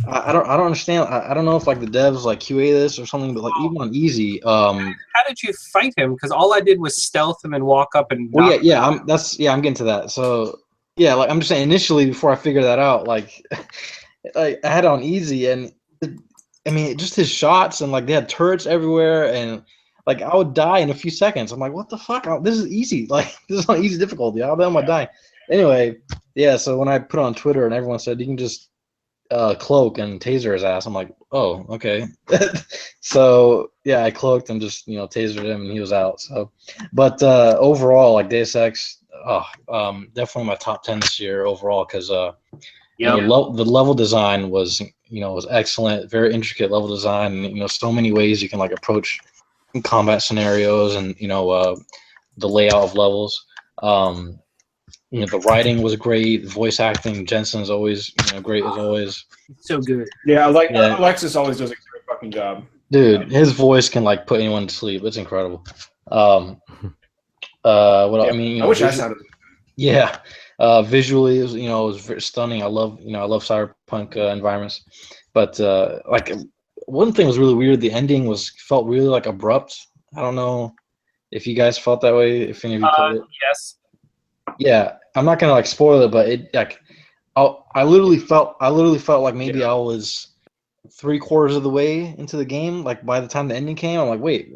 I don't understand. I don't know if like the devs like QA this or something, but like even on easy. How did you fight him? Because all I did was stealth him and walk up and. Well, I'm getting to that. So yeah, like I'm just saying initially before I figured that out, like I had it on easy, and just his shots and like they had turrets everywhere, and like I would die in a few seconds. I'm like, what the fuck? This is easy. Like this is on easy difficulty. How the hell am I dying? Anyway, yeah. So when I put on Twitter and everyone said you can just cloak and taser his ass, I'm like, oh, okay. So yeah, I cloaked and just tasered him and he was out. So, but overall, like Deus Ex, definitely my top 10 this year overall because the level design was was excellent, very intricate level design, and so many ways you can like approach combat scenarios and the layout of levels. The writing was great. Voice acting, Jensen's always great as always. So good. Yeah, Alexis always does a great fucking job. Dude, his voice can like put anyone to sleep. It's incredible. I wish I sounded. Yeah, visually, it was very stunning. I love cyberpunk environments, but like one thing was really weird. The ending felt really like abrupt. I don't know if you guys felt that way. If any of you played it. Yes. Yeah, I'm not gonna like spoil it, but it like I literally felt like maybe I was 3/4 of the way into the game. Like by the time the ending came, I'm like, wait,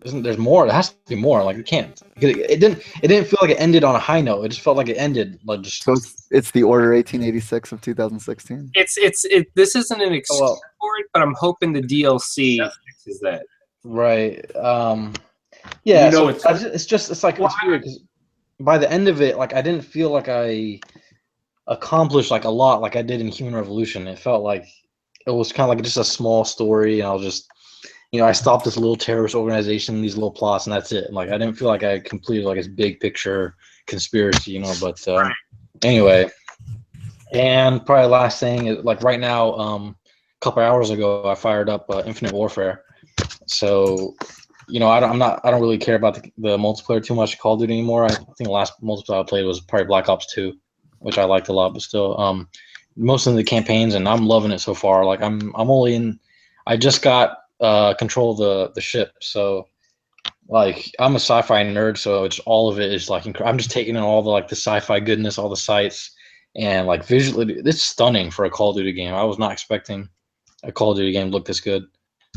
isn't there's more? There has to be more. Like it can't. It didn't feel like it ended on a high note. It just felt like it ended like just. So it's the Order 1886 of 2016. This isn't an excuse for it, but I'm hoping the DLC fixes that. Right. Yeah. It's weird because by the end of it, like I didn't feel like I accomplished like a lot like I did in Human Revolution. It felt like it was kind of like just a small story, and I was just, I stopped this little terrorist organization, these little plots, and that's it. And, like I didn't feel like I completed like this big picture conspiracy, But anyway, And probably last thing is like right now, a couple hours ago, I fired up Infinite Warfare. So, you know, I don't really care about the multiplayer too much. Call of Duty anymore. I think the last multiplayer I played was probably Black Ops 2, which I liked a lot. But still, most of the campaigns, and I'm loving it so far. Like I'm only in. I just got control of the ship, so like I'm a sci-fi nerd, so it's all of it is like I'm just taking in all the like the sci-fi goodness, all the sights, and like visually, it's stunning for a Call of Duty game. I was not expecting a Call of Duty game to look this good.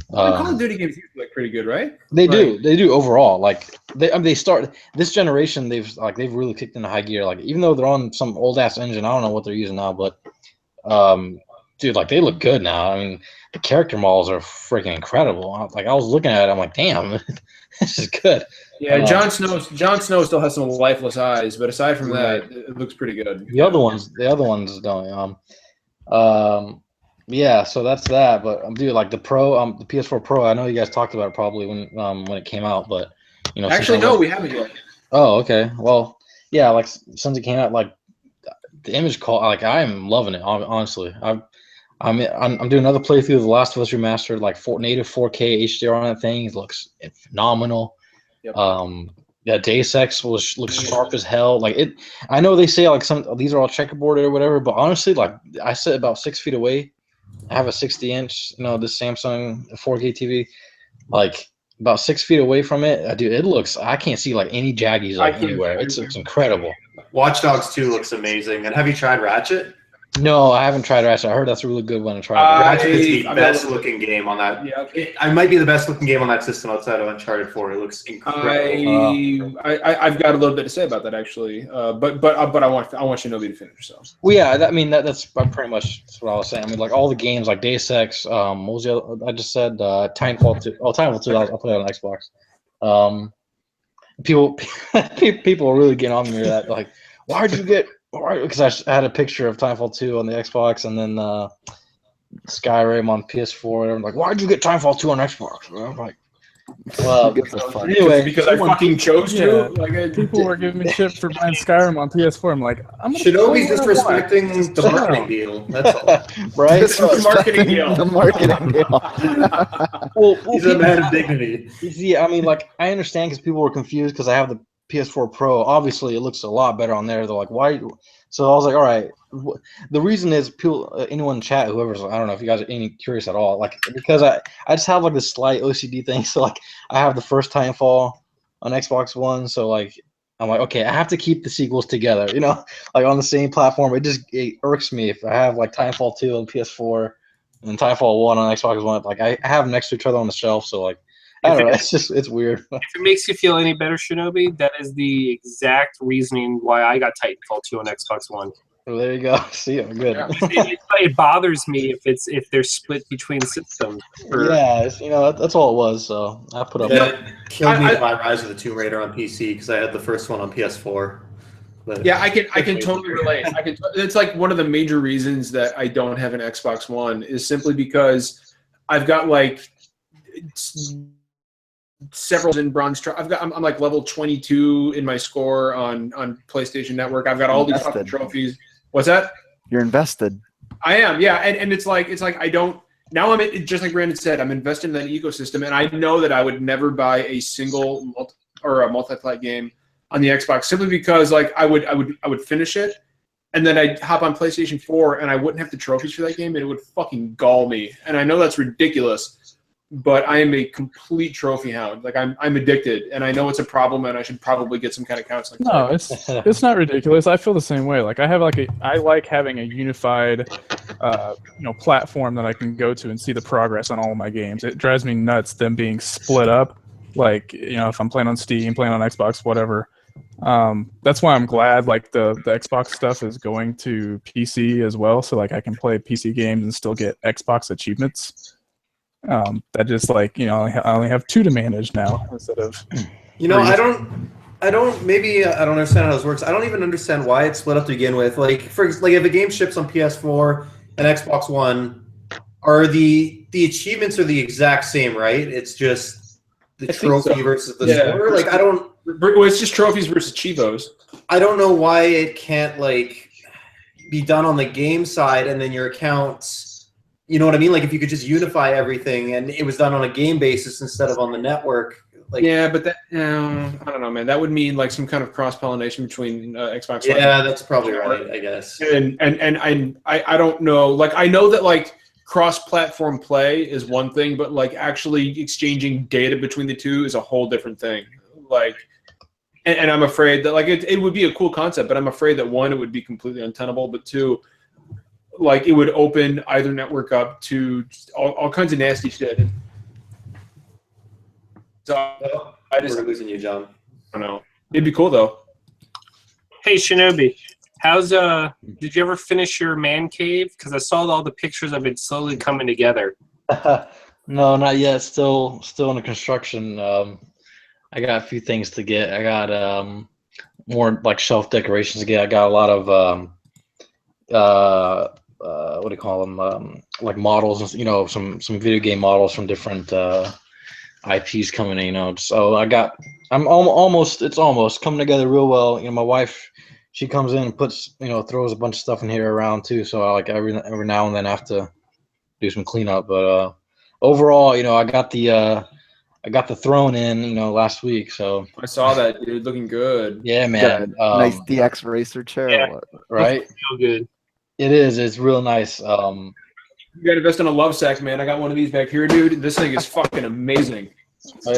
Well, Call of Duty games usually look pretty good, right? They do overall. Like they start this generation. They've really kicked into high gear. Like even though they're on some old ass engine, I don't know what they're using now, but dude, like they look good now. I mean, the character models are freaking incredible. Like I was looking at it, I'm like, damn, this is good. Yeah, Jon Snow still has some lifeless eyes, but aside from that, it looks pretty good. The other ones don't. Yeah, so that's that. But dude, like the PS4 Pro, I know you guys talked about it probably when it came out, but you know, actually, no, we haven't yet. Oh, okay. Well, yeah, like since it came out, like the image quality, like I'm loving it. Honestly, I'm doing another playthrough of The Last of Us Remastered, like native 4K HDR on that thing. It looks phenomenal. Yep. Yeah, Deus Ex looks sharp as hell. Like it, I know they say like these are all checkerboard or whatever, but honestly, like I sit about 6 feet away. I have a 60-inch, this Samsung 4K TV, like about 6 feet away from it. Dude, it looks. I can't see like any jaggies like anywhere. It's incredible. Watch Dogs 2 looks amazing. And have you tried Ratchet? No, I haven't tried Ratchet. I heard that's a really good one to try. Ratchet is the best looking game on that. Yeah, it might be the best looking game on that system outside of Uncharted 4. It looks incredible. I've got a little bit to say about that actually, but I want Shinobi to finish. So. Well, yeah, that's pretty much what I was saying. I mean, like all the games, like Deus Ex. What was the other, I just said Titanfall 2. Oh, Titanfall 2. I'll play it on Xbox. People are really getting on me that like, why'd you get? Because I had a picture of Titanfall 2 on the Xbox and then Skyrim on PS4. I'm like, why'd you get Titanfall 2 on Xbox? I'm like, well, anyway, because I fucking chose to. Like, people were giving me shit for buying Skyrim on PS4. I'm like, Shinobi's just respecting the marketing deal. That's all. Right? The marketing deal. The marketing deal. well, he's a man of dignity. See, I mean, like, I understand because people were confused because I have the PS4 Pro. Obviously, it looks a lot better on there. They're like, why? So I was like, all right. The reason is people, anyone in chat, whoever's, I don't know if you guys are any curious at all, like, because I just have like this slight OCD thing. So like, I have the first Titanfall on Xbox One. So like, I'm like, okay, I have to keep the sequels together, like on the same platform. It irks me if I have like Titanfall 2 on PS4 and Titanfall 1 on Xbox One. Like I have them next to each other on the shelf. So like, I don't know. It's weird. If it makes you feel any better, Shinobi, that is the exact reasoning why I got Titanfall 2 on Xbox One. Well, there you go. See, I'm good. Yeah. It bothers me if they're split between systems. Yeah, that's all it was. So I put up. It killed me to buy Rise of the Tomb Raider on PC because I had the first one on PS4. But yeah, I can totally relate. It's like one of the major reasons that I don't have an Xbox One is simply because I've got like several in bronze. I'm like level 22 in my score on PlayStation Network. I've got all these fucking trophies. What's that? You're invested. I am, yeah, and it's like I don't. Now I'm just like Brandon said. I'm invested in that ecosystem, and I know that I would never buy a single multi-plat game on the Xbox simply because like I would finish it, and then I'd hop on PlayStation 4 and I wouldn't have the trophies for that game, and it would fucking gall me. And I know that's ridiculous. But I am a complete trophy hound. Like I'm addicted, and I know it's a problem, and I should probably get some kind of counseling. No, it's not ridiculous. I feel the same way. Like I like having a unified, platform that I can go to and see the progress on all of my games. It drives me nuts them being split up. Like if I'm playing on Steam, playing on Xbox, whatever. That's why I'm glad like the Xbox stuff is going to PC as well, so like I can play PC games and still get Xbox achievements. That just like I only have 2 to manage now instead of. I don't. Maybe I don't understand how this works. I don't even understand why it's split up to begin with. Like if a game ships on PS4 and Xbox One, are the achievements are the exact same, right? It's just the trophy versus the score. Like I don't. Well, it's just trophies versus Chivos. I don't know why it can't like. be done on the game side, and then your accounts, you know what I mean? Like if you could just unify everything and it was done on a game basis instead of on the network. Like, yeah, but that I don't know, man. That would mean like some kind of cross pollination between Xbox. Live yeah, that's probably right, I guess. And I don't know. Like I know that like cross-platform play is one thing, but like actually exchanging data between the two is a whole different thing. Like, and I'm afraid that like it would be a cool concept, but I'm afraid that one, it would be completely untenable, but two, like it would open either network up to all kinds of nasty shit. So I just We're losing you, John. I don't know. It'd be cool though. Hey Shinobi, how's did you ever finish your man cave? Because I saw all the pictures of it slowly coming together. No, not yet. Still in the construction. I got a few things to get. I got more like shelf decorations to get. I got a lot of what do you call them? Like models, you know, some video game models from different IPs coming in, you know. So I'm almost, it's almost coming together real well. You know, my wife, she comes in and puts, you know, throws a bunch of stuff in here around too. So I like every now and then I have to do some cleanup. But overall, you know, I got the throne in, you know, last week. So I saw that, dude, looking good. yeah, man. Nice DX racer chair. Yeah. Right? Feel good. It is. It's real nice. You got to invest in a love sack, man. I got one of these back here, dude. This thing is fucking amazing.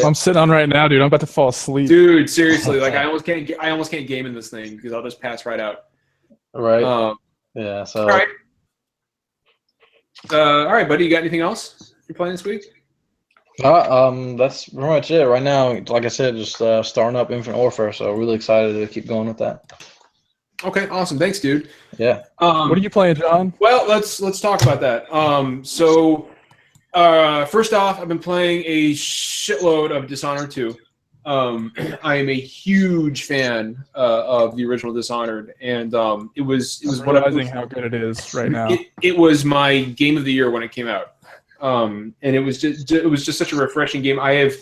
I'm sitting on right now, dude. I'm about to fall asleep. Dude, seriously, like I almost can't game in this thing because I'll just pass right out. Right. Yeah. So. All right. All right, buddy. You got anything else you're playing this week? That's pretty much it right now. Like I said, just starting up Infinite Warfare, so really excited to keep going with that. Okay, awesome. Thanks, dude. Yeah. What are you playing, John? Well, let's talk about that. First off, I've been playing a shitload of Dishonored 2. I am a huge fan of the original Dishonored, and it was I'm realizing how good it is right now. It was my game of the year when it came out, and it was just such a refreshing game. I have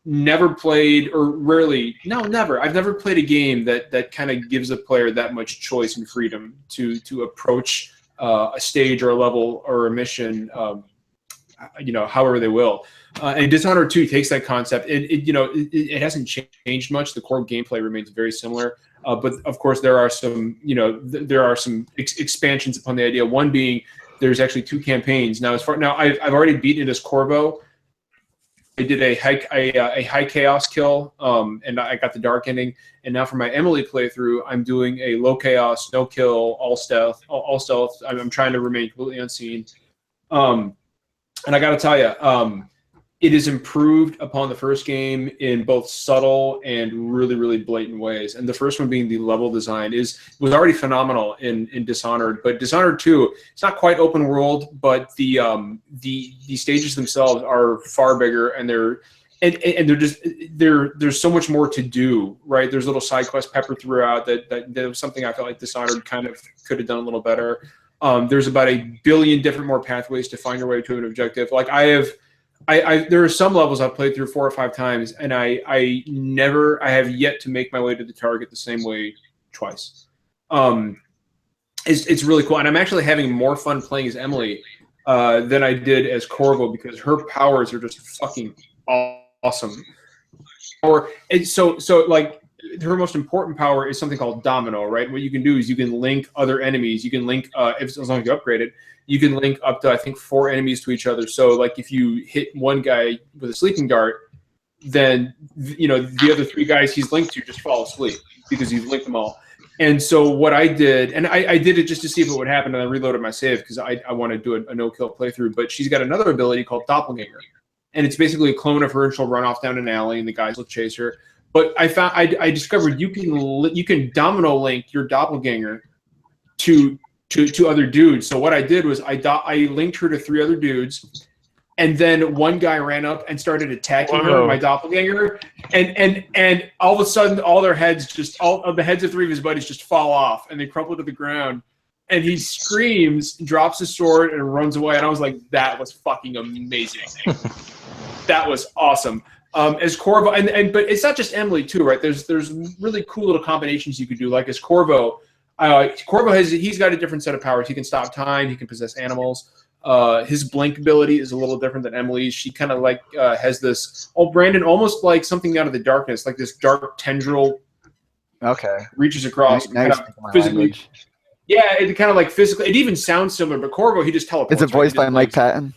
never played, or rarely, no, never. I've never played a game that kind of gives a player that much choice and freedom to approach a stage or a level or a mission, you know, however they will. And Dishonored 2 takes that concept. It hasn't changed much. The core gameplay remains very similar. But of course, there are some, there are some expansions upon the idea. One being there's actually 2 campaigns now. I've already beaten it as Corvo. I did a high chaos kill, and I got the dark ending. And now for my Emily playthrough, I'm doing a low chaos, no kill, all stealth. I'm trying to remain completely unseen. And I got to tell you, it is improved upon the first game in both subtle and really, really blatant ways. And the first one being the level design was already phenomenal in Dishonored. But Dishonored 2, it's not quite open world, but the stages themselves are far bigger, and there's so much more to do. Right? There's little side quests peppered throughout that was something I felt like Dishonored kind of could have done a little better. There's about 1 billion different more pathways to find your way to an objective. Like there are some levels I've played through 4 or 5 times, and I have yet to make my way to the target the same way twice. It's really cool, and I'm actually having more fun playing as Emily than I did as Corvo, because her powers are just fucking awesome. Her most important power is something called Domino, right? What you can do is you can link other enemies. You can link, as long as you upgrade it, you can link up to, I think, 4 enemies to each other. So, like, if you hit one guy with a sleeping dart, then, the other 3 guys he's linked to just fall asleep because you've linked them all. And so what I did, and I did it just to see if it would happen, and I reloaded my save because I want to do a no-kill playthrough. But she's got another ability called Doppelganger. And it's basically a clone of her, and she'll run off down an alley, and the guys will chase her. But I discovered you can domino link your doppelganger to other dudes. So what I did was I linked her to 3 other dudes, and then one guy ran up and started attacking her, my doppelganger, and all of a sudden all the heads of 3 of his buddies just fall off, and they crumple to the ground. And he screams, drops his sword, and runs away. And I was like, that was fucking amazing. That was awesome. As Corvo, but it's not just Emily too, right? There's really cool little combinations you could do. Like as Corvo, Corvo he's got a different set of powers. He can stop time. He can possess animals. His blink ability is a little different than Emily's. She kind of like has this. Oh, Brandon, almost like something out of the darkness, like this dark tendril. Okay. Reaches across. Now you're speaking my physically. language. Yeah, it kind of like physically. It even sounds similar, but Corvo he just teleports. Is it voiced by Mike Patton?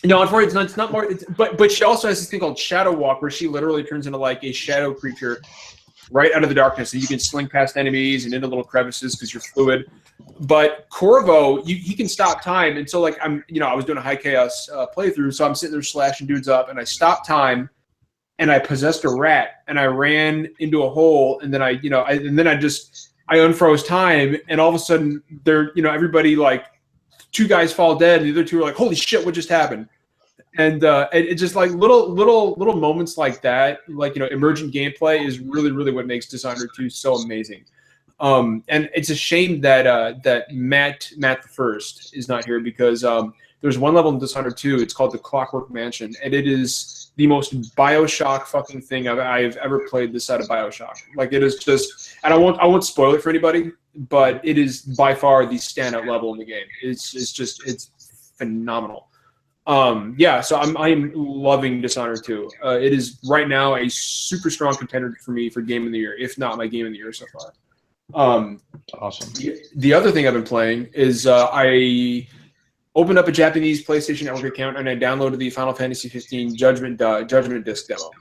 No, unfortunately, it's not more. But she also has this thing called Shadow Walk, where she literally turns into like a shadow creature right out of the darkness, and you can sling past enemies and into little crevices because you're fluid. But Corvo, he can stop time, and so like I was doing a high chaos playthrough, so I'm sitting there slashing dudes up, and I stopped time, and I possessed a rat, and I ran into a hole, and then I unfroze time, and all of a sudden everybody like 2 guys fall dead, and the other 2 are like, holy shit, what just happened? And it's just like little moments like that, like emergent gameplay is really what makes Dishonored 2 so amazing. And it's a shame that Matt the First is not here because there's one level in Dishonored 2. It's called the Clockwork Mansion, and it is the most BioShock fucking thing I've ever played this side of BioShock. Like it is just, and I won't spoil it for anybody, but it is by far the standout level in the game. It's phenomenal. So I'm loving Dishonored 2. It is right now a super strong contender for me for Game of the Year, if not my Game of the Year so far. Awesome. The other thing I've been playing is I opened up a Japanese PlayStation Network account and I downloaded the Final Fantasy 15 Judgment Disc demo.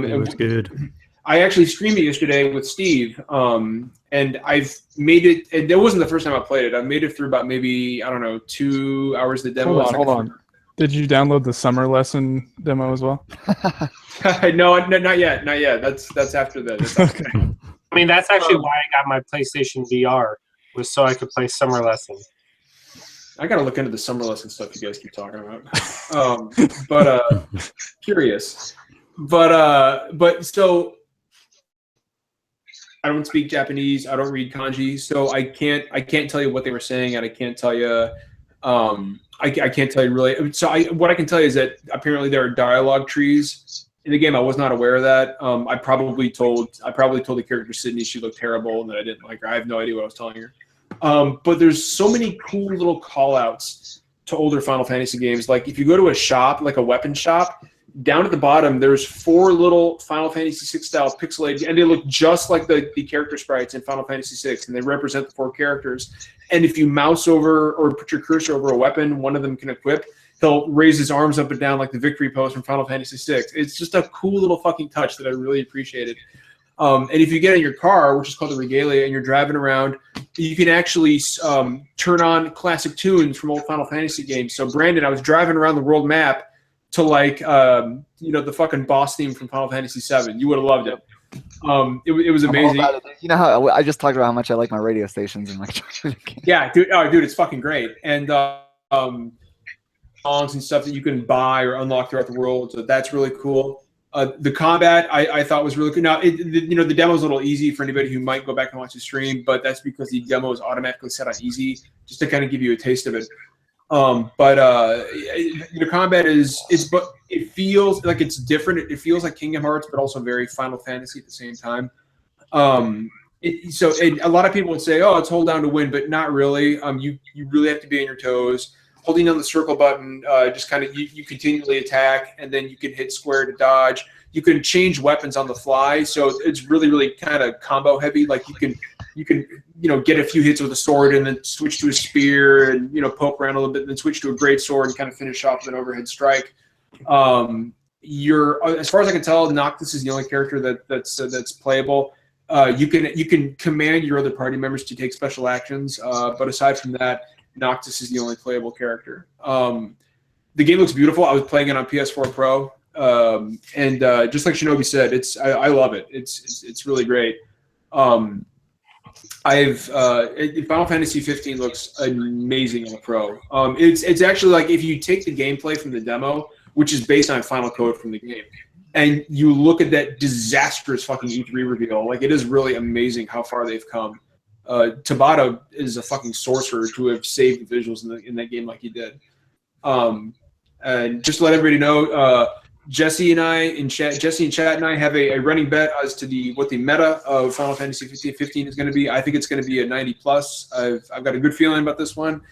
It was good. I actually streamed it yesterday with Steve, and I've made it. And it wasn't the first time I played it. I made it through about maybe 2 hours of the demo. Hold on. Did you download the Summer Lesson demo as well? No, not yet. Not yet. That's after that. Okay. I mean, that's actually why I got my PlayStation VR, was so I could play Summer Lesson. I gotta look into the Summer Lesson stuff you guys keep talking about. But curious. But so I don't speak Japanese. I don't read kanji, so I can't tell you what they were saying, and I can't tell you. I can't tell you really. So what I can tell you is that apparently there are dialogue trees in the game. I was not aware of that. I probably told the character Sydney she looked terrible and that I didn't like her. I have no idea what I was telling her. But there's so many cool little call outs to older Final Fantasy games. Like if you go to a shop, like a weapon shop, down at the bottom, there's 4 little Final Fantasy VI style pixelated, and they look just like the character sprites in Final Fantasy VI, and they represent the 4 characters. And if you mouse over or put your cursor over a weapon, one of them can equip. He'll raise his arms up and down like the victory pose from Final Fantasy VI. It's just a cool little fucking touch that I really appreciated. And if you get in your car, which is called the Regalia, and you're driving around, you can actually turn on classic tunes from old Final Fantasy games. So, Brandon, I was driving around the world map to the fucking boss theme from Final Fantasy VII. You would have loved it. It was amazing. You know how I just talked about how much I like my radio stations and my yeah, dude. Oh, dude, it's fucking great. And songs and stuff that you can buy or unlock throughout the world. So that's really cool. The combat I thought was really good. Now, the demo is a little easy for anybody who might go back and watch the stream, but that's because the demo is automatically set on easy, just to kind of give you a taste of it. The combat but it feels like it's different. It feels like Kingdom Hearts, but also very Final Fantasy at the same time. A lot of people would say, "Oh, it's hold down to win," but not really. You really have to be on your toes. Holding down the circle button, just kind of you continually attack, and then you can hit square to dodge. You can change weapons on the fly, so it's really kind of combo heavy. Like you can get a few hits with a sword and then switch to a spear and poke around a little bit, and then switch to a great sword and kind of finish off with an overhead strike. As far as I can tell, Noctis is the only character that's playable. You can command your other party members to take special actions, but aside from that, Noctis is the only playable character. The game looks beautiful. I was playing it on PS4 Pro, and just like Shinobi said, I love it. It's really great. Final Fantasy 15 looks amazing on the Pro. It's actually like if you take the gameplay from the demo, which is based on final code from the game, and you look at that disastrous fucking E3 reveal, like it is really amazing how far they've come. Tabata is a fucking sorcerer to have saved the visuals in that game like he did. And just to let everybody know, Jesse and Chat and I have a running bet as to what the meta of Final Fantasy 15 is going to be. I think it's going to be a 90 plus. I've got a good feeling about this one.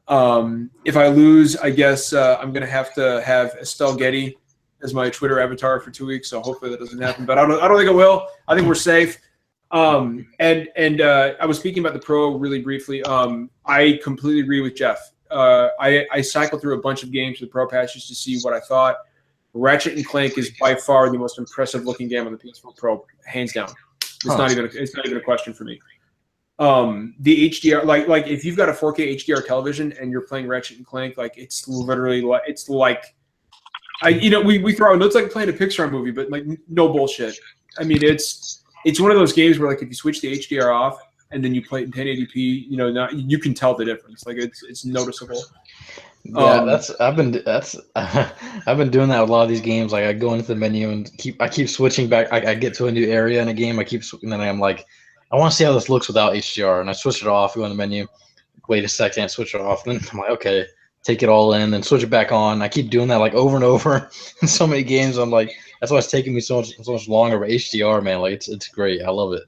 If I lose, I guess I'm going to have Estelle Getty as my Twitter avatar for 2 weeks. So hopefully that doesn't happen. But I don't think it will. I think we're safe. And I was speaking about the Pro really briefly. I completely agree with Jeff. I cycled through a bunch of games with Pro patches to see what I thought. Ratchet & Clank is by far the most impressive looking game on the PS4 Pro, hands down. It's not even a question for me. The HDR, like if you've got a 4K HDR television and you're playing Ratchet & Clank, like it's literally like we throw it looks like playing a Pixar movie, but like no bullshit. I mean, it's one of those games where like if you switch the HDR off and then you play it in 1080p, you can tell the difference. Like it's noticeable. Yeah, I've been doing that with a lot of these games. Like I go into the menu and I keep switching back. I get to a new area in a game. And then I'm like, I want to see how this looks without HDR, and I switch it off. Go in the menu, wait a second, switch it off. Then I'm like, okay, take it all in, then switch it back on. I keep doing that like over and over in so many games. I'm like, that's why it's taking me so much longer. But HDR, man, like it's great. I love it.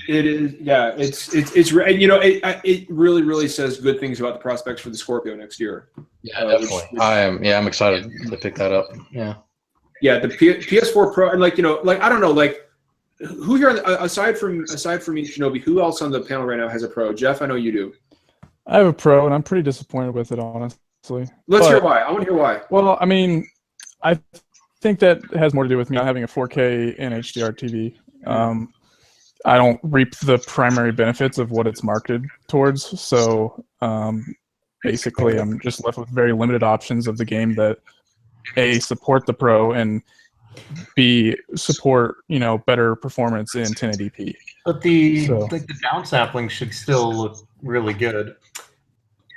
It is, yeah. It really says good things about the prospects for the Scorpio next year. Yeah, definitely. I'm excited to pick that up. Yeah. Yeah, the PS4 Pro, and I don't know, like who here aside from me and Shinobi, who else on the panel right now has a Pro? Jeff, I know you do. I have a Pro, and I'm pretty disappointed with it, honestly. Let's hear why. I want to hear why. Well, I mean, I think that has more to do with me not having a 4K and HDR TV. I don't reap the primary benefits of what it's marketed towards. So basically, I'm just left with very limited options of the game that A, support the Pro, and B, support better performance in 1080p. But the downsampling should still look really good.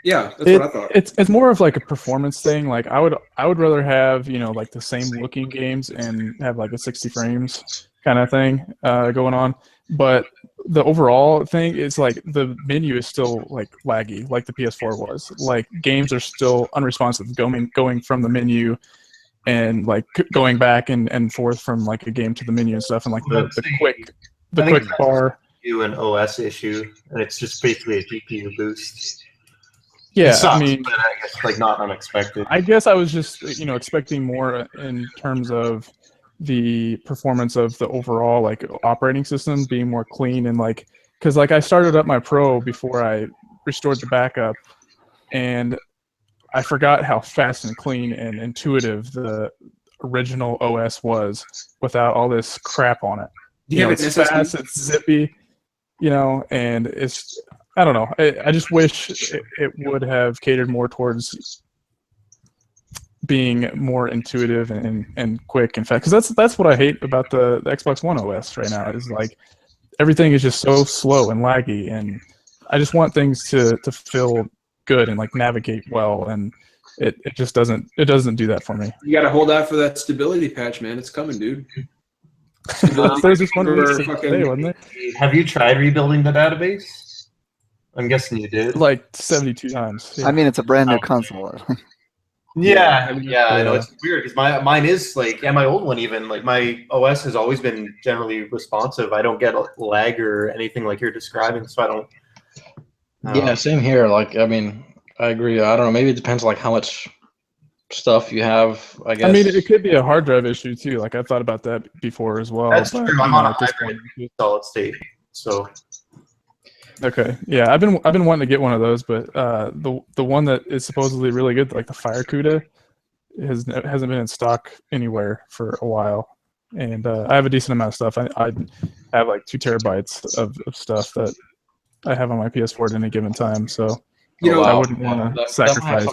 Yeah, that's what I thought. It's more of like a performance thing. Like I would rather have like the same looking games and have like a 60 frames kind of thing going on. But the overall thing is like the menu is still like laggy, like the PS4 was. Like games are still unresponsive, going from the menu and like going back and forth from like a game to the menu and stuff, and like the quick bar. An OS issue, and it's just basically a GPU boost. Yeah, sucks, I mean, but I guess like not unexpected. I guess I was just expecting more in terms of the performance of the overall like operating system being more clean, and like because like I started up my Pro before I restored the backup, and I forgot how fast and clean and intuitive the original OS was without all this crap on it. It's fast, it's zippy, and it's I don't know. I just wish it would have catered more towards being more intuitive and quick and fast, because that's what I hate about the Xbox One OS right now, is like everything is just so slow and laggy, and I just want things to feel good and like navigate well, and it just doesn't do that for me. You got to hold out for that stability patch, man. It's coming, dude. There's this one today, wasn't it? Have you tried rebuilding the database? I'm guessing you did. Like 72 times. Yeah. I mean, it's a brand new console. Yeah, I know it's weird because mine is like, and my old one even, like my OS has always been generally responsive. I don't get lag or anything like you're describing, so I don't. Yeah, same here. Like, I mean, I agree. I don't know. Maybe it depends like how much stuff you have. I guess. I mean, it could be a hard drive issue too. Like I've thought about that before as well. That's but, true. I'm on a hybrid solid state, so. Okay, yeah, I've been wanting to get one of those, but the one that is supposedly really good, like the Fire CUDA, hasn't been in stock anywhere for a while, and I have a decent amount of stuff. I have like 2 terabytes of stuff that I have on my PS4 at any given time, so I wouldn't want to sacrifice.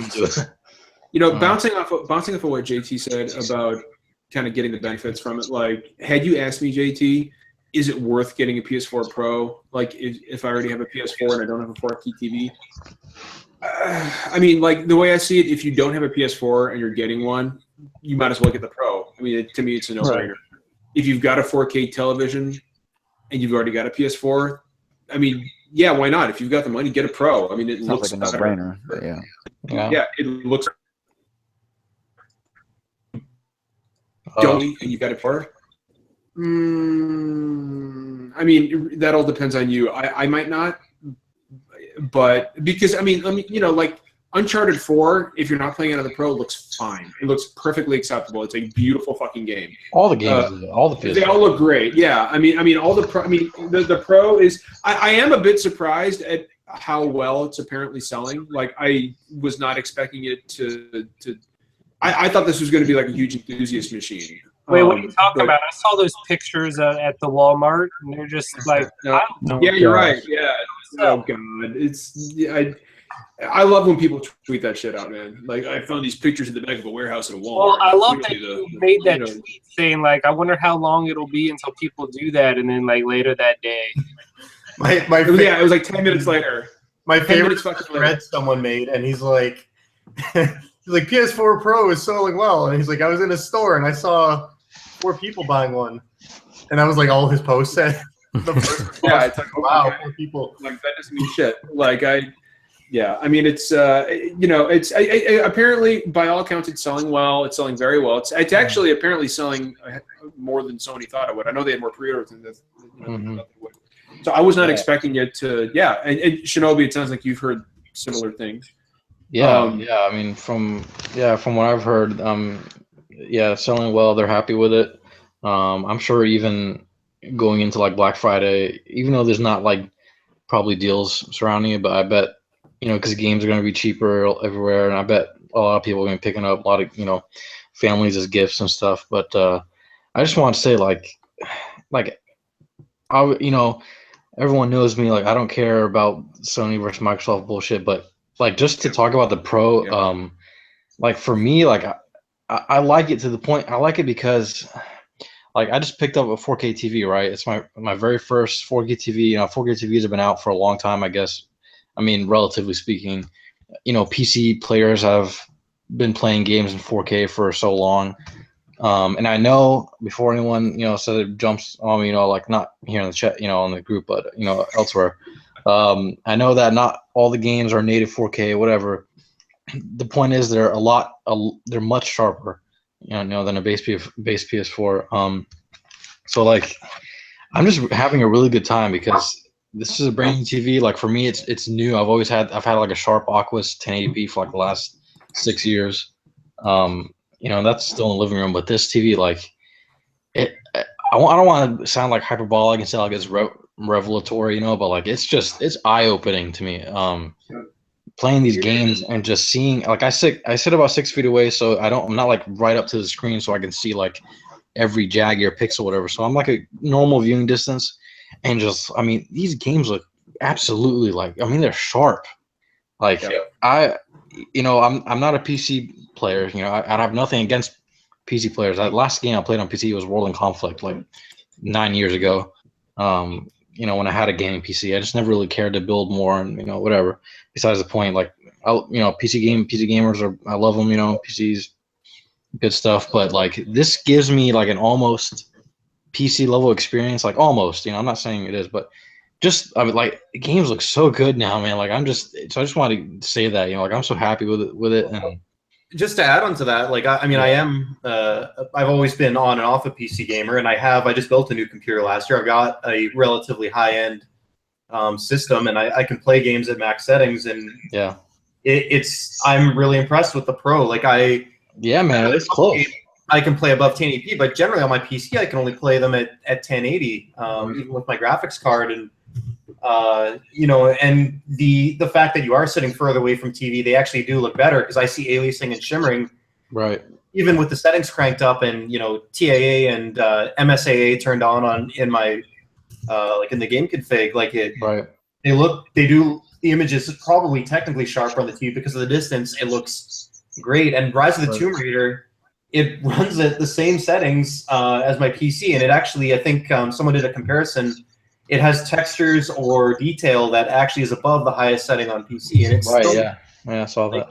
Bouncing off of what JT said about kind of getting the benefits from it, like had you asked me, JT, is it worth getting a PS4 Pro? Like, if I already have a PS4 and I don't have a 4K TV? I mean, like, the way I see it, if you don't have a PS4 and you're getting one, you might as well get the Pro. I mean, to me, it's a no-brainer. Right. If you've got a 4K television and you've already got a PS4, I mean, yeah, why not? If you've got the money, get a Pro. I mean, it looks like a no-brainer. Yeah, it looks. You got it for? I mean, that all depends on you. I might not, but because I mean, like Uncharted 4, if you're not playing it on the Pro, looks fine. It looks perfectly acceptable. It's a beautiful fucking game. All the games, all the PS4. They all look great. Yeah, I mean, all the Pro. I mean, the Pro is. I am a bit surprised at how well it's apparently selling. Like, I was not expecting it to. I thought this was going to be like a huge enthusiast machine. Wait, what are you talking about? I saw those pictures at the Walmart, and they're just like, yeah, you're right. Yeah. Oh god, I love when people tweet that shit out, man. Like, I found these pictures in the back of a warehouse at a Walmart. Well, I love that you made that tweet saying, like, I wonder how long it'll be until people do that, and then, like, later that day. It was like 10 minutes later. My favorite thread someone made, and he's like, PS4 Pro is selling well. And he's like, I was in a store, and I saw 4 people buying one. And that was, like, all his posts said. It's like, wow, 4 people. Like, that doesn't mean shit. Like, I mean, it's it's apparently by all accounts it's selling well. It's selling very well. It's actually apparently selling more than Sony thought it would. I know they had more pre-orders than this. So I was not expecting it to. Yeah, and Shinobi, it sounds like you've heard similar things. Yeah, I mean, from what I've heard, selling well. They're happy with it. I'm sure even going into like Black Friday, even though there's not like probably deals surrounding it, but I bet, because games are going to be cheaper everywhere, and I bet a lot of people are going to be picking up a lot of, families as gifts and stuff. But I just want to say, everyone knows me, like, I don't care about Sony versus Microsoft bullshit, but like, just to talk about the Pro, like, for me, like, I like it to the point, I like it because, like, I just picked up a 4K TV, right? It's my very first 4K TV. 4K TVs have been out for a long time, I guess. I mean, relatively speaking, PC players have been playing games in 4K for so long. And I know, before anyone, said it jumps on me, like, not here in the chat, on the group, but, elsewhere. I know that not all the games are native 4K, whatever. The point is they're they're much sharper, than a base PS4. So, like, I'm just having a really good time because this is a brand new TV. Like, for me, it's new. I've had like a Sharp Aquos 1080p for like the last 6 years. And that's still in the living room. But this TV, like, I don't want to sound like hyperbolic and say like it's revelatory, but like, it's eye-opening to me. Playing these games and just seeing, like, I sit about 6 feet away, so I'm not like right up to the screen, so I can see like every jag or pixel, whatever. So I'm like a normal viewing distance, and just, I mean, these games look absolutely, like, I mean, they're sharp. Like, I'm not a PC player, I have nothing against PC players. The last game I played on PC was World in Conflict, like 9 years ago. When I had a gaming PC, I just never really cared to build more, and whatever. Besides the point, like, PC gamers I love them. PCs, good stuff. But like, this gives me like an almost PC level experience, like almost. I'm not saying it is, but just, I mean, like, games look so good now, man. Like, I just wanted to say that, like, I'm so happy with it. And just to add on to that, like, I've always been on and off a PC gamer, and I just built a new computer last year. I've got a relatively high-end system, and I can play games at max settings, and I'm really impressed with the Pro. Like, it's close. I can play above 1080p, but generally on my PC, I can only play them at 1080, even with my graphics card. And and the fact that you are sitting further away from TV, they actually do look better, because I see aliasing and shimmering, right? Even with the settings cranked up, and TAA and MSAA turned on in my like in the game config, like it. Right. The image is probably technically sharper on the TV because of the distance. It looks great. And Rise of the Tomb Raider, it runs at the same settings as my PC, and it actually, I think someone did a comparison. It has textures or detail that actually is above the highest setting on PC, and it's I saw that.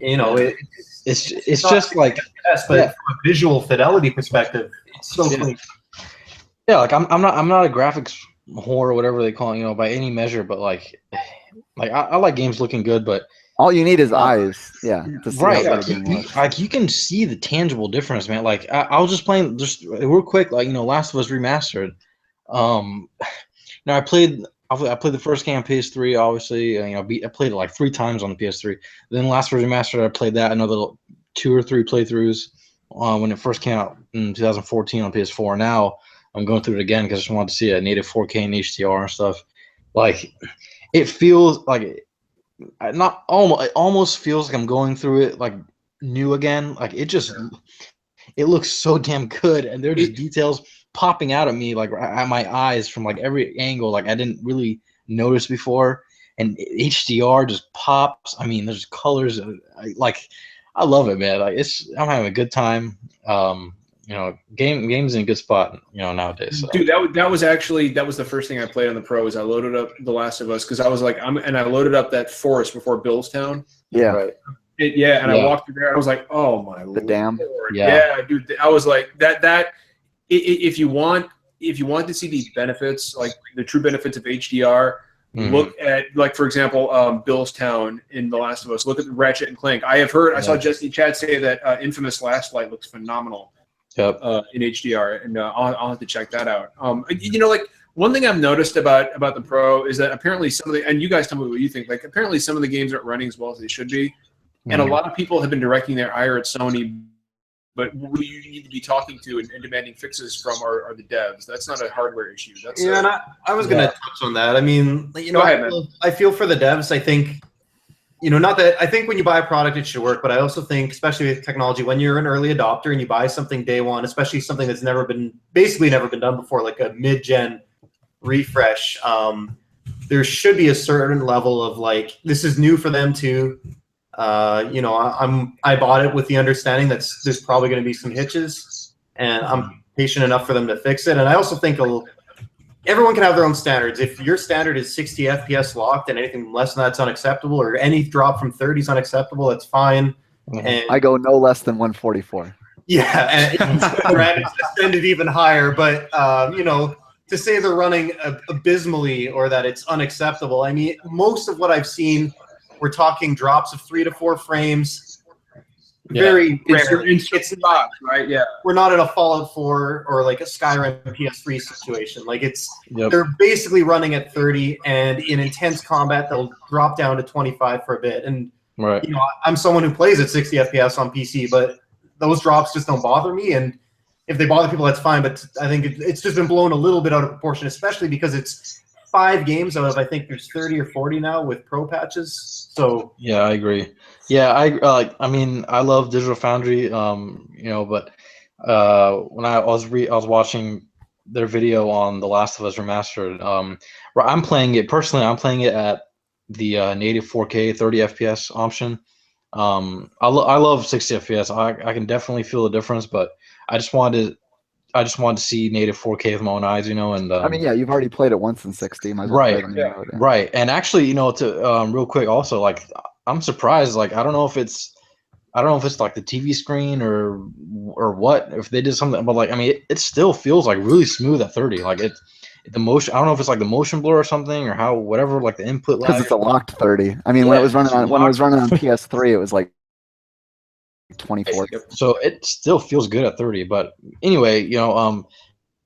It's just like, but from a visual fidelity perspective, it's so clean. Yeah, like, I'm not a graphics whore or whatever they call it, by any measure, but like I like games looking good, but All you need is eyes. Yeah. To see Right, how like good a game looks. you can see the tangible difference, man. Like I was just playing just real quick, like Last of Us Remastered. Now I played the first game on PS3, obviously. I played it like 3 times on the PS3. Then Last of Us Remastered, I played that another 2 or 3 playthroughs when it first came out in 2014 on PS4. Now I'm going through it again because I just wanted to see a native 4K and HDR and stuff. Like it feels like not almost. It almost feels like I'm going through it like new again. Like it looks so damn good, and there are just details popping out at me like at my eyes from like every angle like I didn't really notice before. And HDR just pops. I mean, there's colors. I love it, man. Like I'm having a good time. Games in a good spot. Nowadays. So. Dude, that was the first thing I played on the Pro. Is I loaded up The Last of Us because I was like, I loaded up that forest before Billstown. Yeah. Right. I walked through there. I was like, oh my The dam. Lord. Yeah. Dude. I was like that. If you want to see the benefits, like the true benefits of HDR, look at, like, for example, Billstown in The Last of Us. Look at Ratchet and Clank. I saw Jesse Chad say that Infamous Last Light looks phenomenal. Yep. In HDR, and I'll have to check that out. Like one thing I've noticed about the Pro is that apparently some of the, and you guys tell me what you think, like apparently some of the games aren't running as well as they should be, and a lot of people have been directing their ire at Sony, but who you need to be talking to and demanding fixes from are the devs. That's not a hardware issue. That's and I was going to touch on that. I mean, Go ahead, I feel for the devs. I think, not that I think when you buy a product, it should work, but I also think, especially with technology, when you're an early adopter and you buy something day one, especially something that's basically never been done before, like a mid-gen refresh, there should be a certain level of like, this is new for them too. I bought it with the understanding that there's probably going to be some hitches, and I'm patient enough for them to fix it. And I also think everyone can have their own standards. If your standard is 60 FPS locked and anything less than that's unacceptable, or any drop from 30 is unacceptable, that's fine. And I go no less than 144. Yeah, and it's extended even higher. But to say they're running abysmally or that it's unacceptable, I mean, most of what I've seen, we're talking drops of 3 to 4 frames. Very rare. It's not, right? Yeah. We're not in a Fallout 4 or like a Skyrim PS3 situation. Like they're basically running at 30, and in intense combat they'll drop down to 25 for a bit. And I'm someone who plays at 60 FPS on PC, but those drops just don't bother me. And if they bother people, that's fine. But I think it's just been blown a little bit out of proportion, especially because it's 5 games out of, I think there's 30 or 40 now with pro patches. So yeah, I agree. Yeah, I mean, I love Digital Foundry, but when I was watching their video on The Last of Us Remastered, I'm playing it personally. I'm playing it at the native 4K 30 FPS option. I love 60 FPS. I can definitely feel the difference, but I just wanted to see native 4K with my own eyes, and I mean, yeah, you've already played it once in 60. Might as well play it on your road, yeah. Right. And actually, to real quick, also, like, I'm surprised. Like, I don't know if it's like the TV screen or what, if they did something, but like, I mean, it still feels like really smooth at 30. Like the motion, I don't know if it's like the motion blur or something, or how, whatever, like the input lag. Because it's a locked 30. I mean, when it was running on PS3, it was like 24. So it still feels good at 30. But anyway, I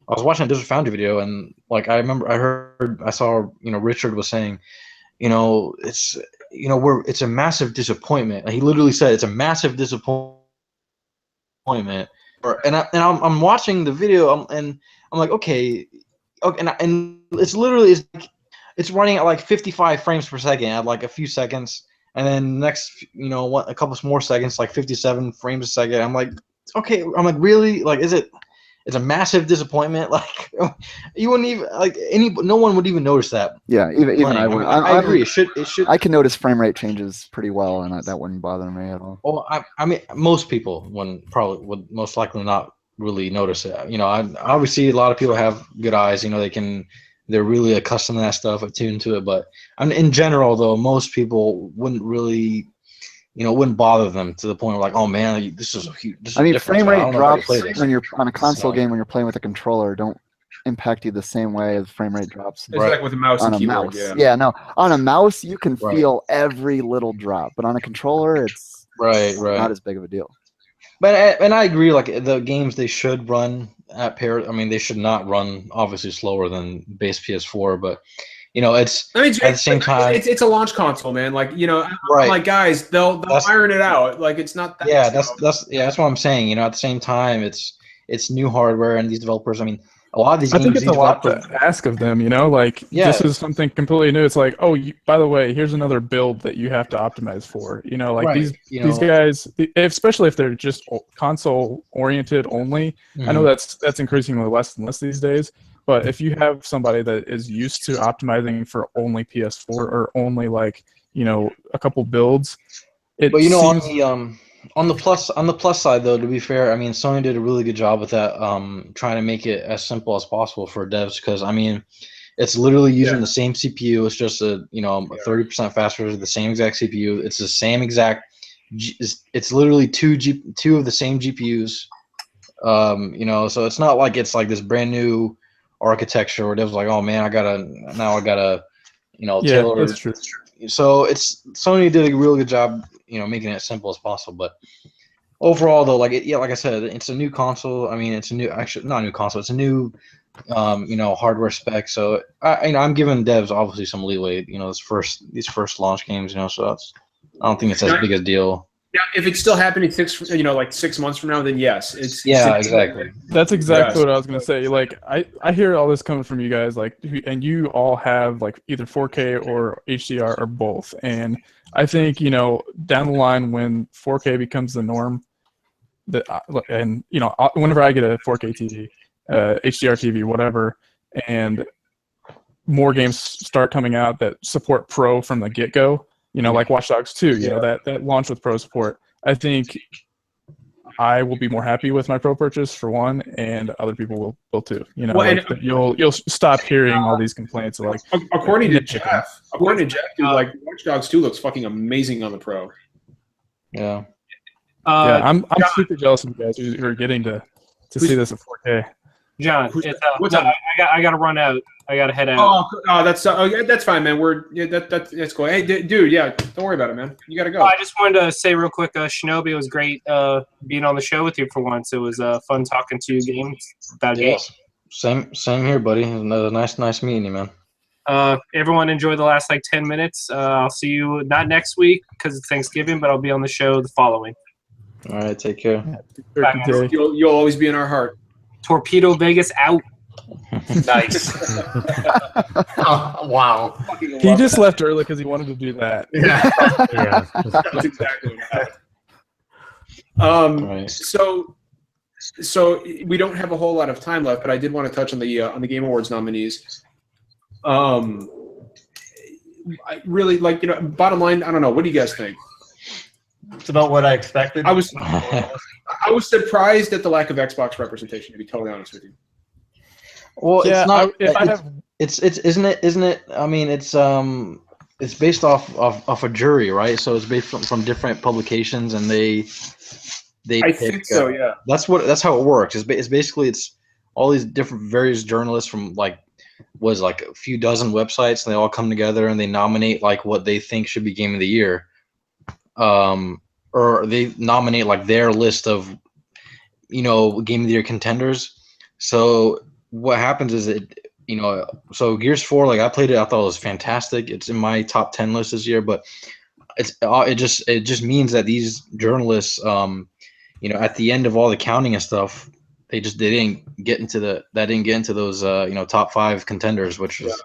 was watching a Digital Foundry video, and like I saw Richard was saying, it's it's a massive disappointment. Like, he literally said it's a massive disappointment. And I'm watching the video, and I'm like, okay, and it's literally it's running at like 55 frames per second at like a few seconds. And then next, a couple more seconds, like 57 frames a second. I'm like, okay. I'm like, really? Like, it's a massive disappointment. Like, you wouldn't even no one would even notice that. Yeah, even I would. I agree. It should. I can notice frame rate changes pretty well, and that wouldn't bother me at all. Well, I mean, most people would most likely not really notice it. Obviously a lot of people have good eyes. They're really accustomed to that stuff, attuned to it. But in general, though, most people wouldn't really, wouldn't bother them to the point where like, oh man, this is a huge. I mean, frame rate drops when you're on a console game when you're playing with a controller don't impact you the same way as frame rate drops. It's like with a mouse On and a keyboard. mouse. Yeah. No. On a mouse, you can feel every little drop, but on a controller, it's not as big of a deal. But and I agree. Like the games, they should run at parity. I mean, they should not run obviously slower than base PS4. But it's I mean, at the same time. It's a launch console, man. Like I'm like guys, they'll iron it out. Like it's not that. Yeah, that's what I'm saying. At the same time, it's new hardware, and these developers. I mean, a lot of these games. I think it's these a lot to ask of them. Like this is something completely new. It's like, oh, by the way, here's another build that you have to optimize for. These guys, especially if they're just console oriented only. I know that's increasingly less and less these days. But if you have somebody that is used to optimizing for only PS4 or only a couple builds, on the plus side though, to be fair, I mean Sony did a really good job with that, trying to make it as simple as possible for devs, because I mean it's literally using the same CPU. It's just a 30% faster, the same exact CPU. It's the same exact. It's literally two of the same GPUs. So it's not like it's like this brand new architecture where devs like, oh man, I gotta tailor. That's true. So Sony did a really good job, making it as simple as possible. But overall, though, like I said, it's a new console. I mean, it's a new, actually not a new console. It's a new, hardware spec. So I'm giving devs obviously some leeway. These first launch games. So I don't think it's as big a deal. Yeah, if it's still happening 6 months from now, then yes, it's exactly. That's exactly what I was gonna say. Like I hear all this coming from you guys, and you all have either 4K or HDR or both. And I think down the line when 4K becomes the norm, whenever I get a 4K TV, HDR TV, whatever, and more games start coming out that support Pro from the get-go. Like Watch Dogs 2, that launched with Pro support. I think I will be more happy with my Pro purchase for one, and other people will too. You'll stop hearing all these complaints. According to Jeff, Watch Dogs 2 looks fucking amazing on the Pro. Yeah. I'm super jealous of you guys who are getting to see this at 4K. John, I got to run out. I got to head out. That's fine, man. That's cool. Hey, dude, don't worry about it, man. You got to go. I just wanted to say real quick, Shinobi, it was great being on the show with you for once. It was fun talking to you about games. Same here, buddy. Another nice meeting you, man. Everyone enjoy the last 10 minutes. I'll see you not next week because it's Thanksgiving, but I'll be on the show the following. All right, take care. Bye, you'll always be in our heart. Torpedo Vegas out. Nice. Wow. He just left early because he wanted to do that. Yeah. That's exactly what happened. Right. So we don't have a whole lot of time left, but I did want to touch on the Game Awards nominees. I really bottom line, I don't know. What do you guys think? It's about what I expected. I was surprised at the lack of Xbox representation, to be totally honest with you. Well, yeah, it's not. Isn't it? I mean, it's based off a jury, right? So it's based from different publications, and they. I think so. Yeah. That's how it works. It's basically all these different various journalists from a few dozen websites, and they all come together and they nominate what they think should be Game of the Year. Or they nominate their list of, Game of the Year contenders. So what happens is so Gears 4, I played it, I thought it was fantastic. It's in my top 10 list this year, but it just means that these journalists, at the end of all the counting and stuff, they didn't get into those top 5 contenders, which is.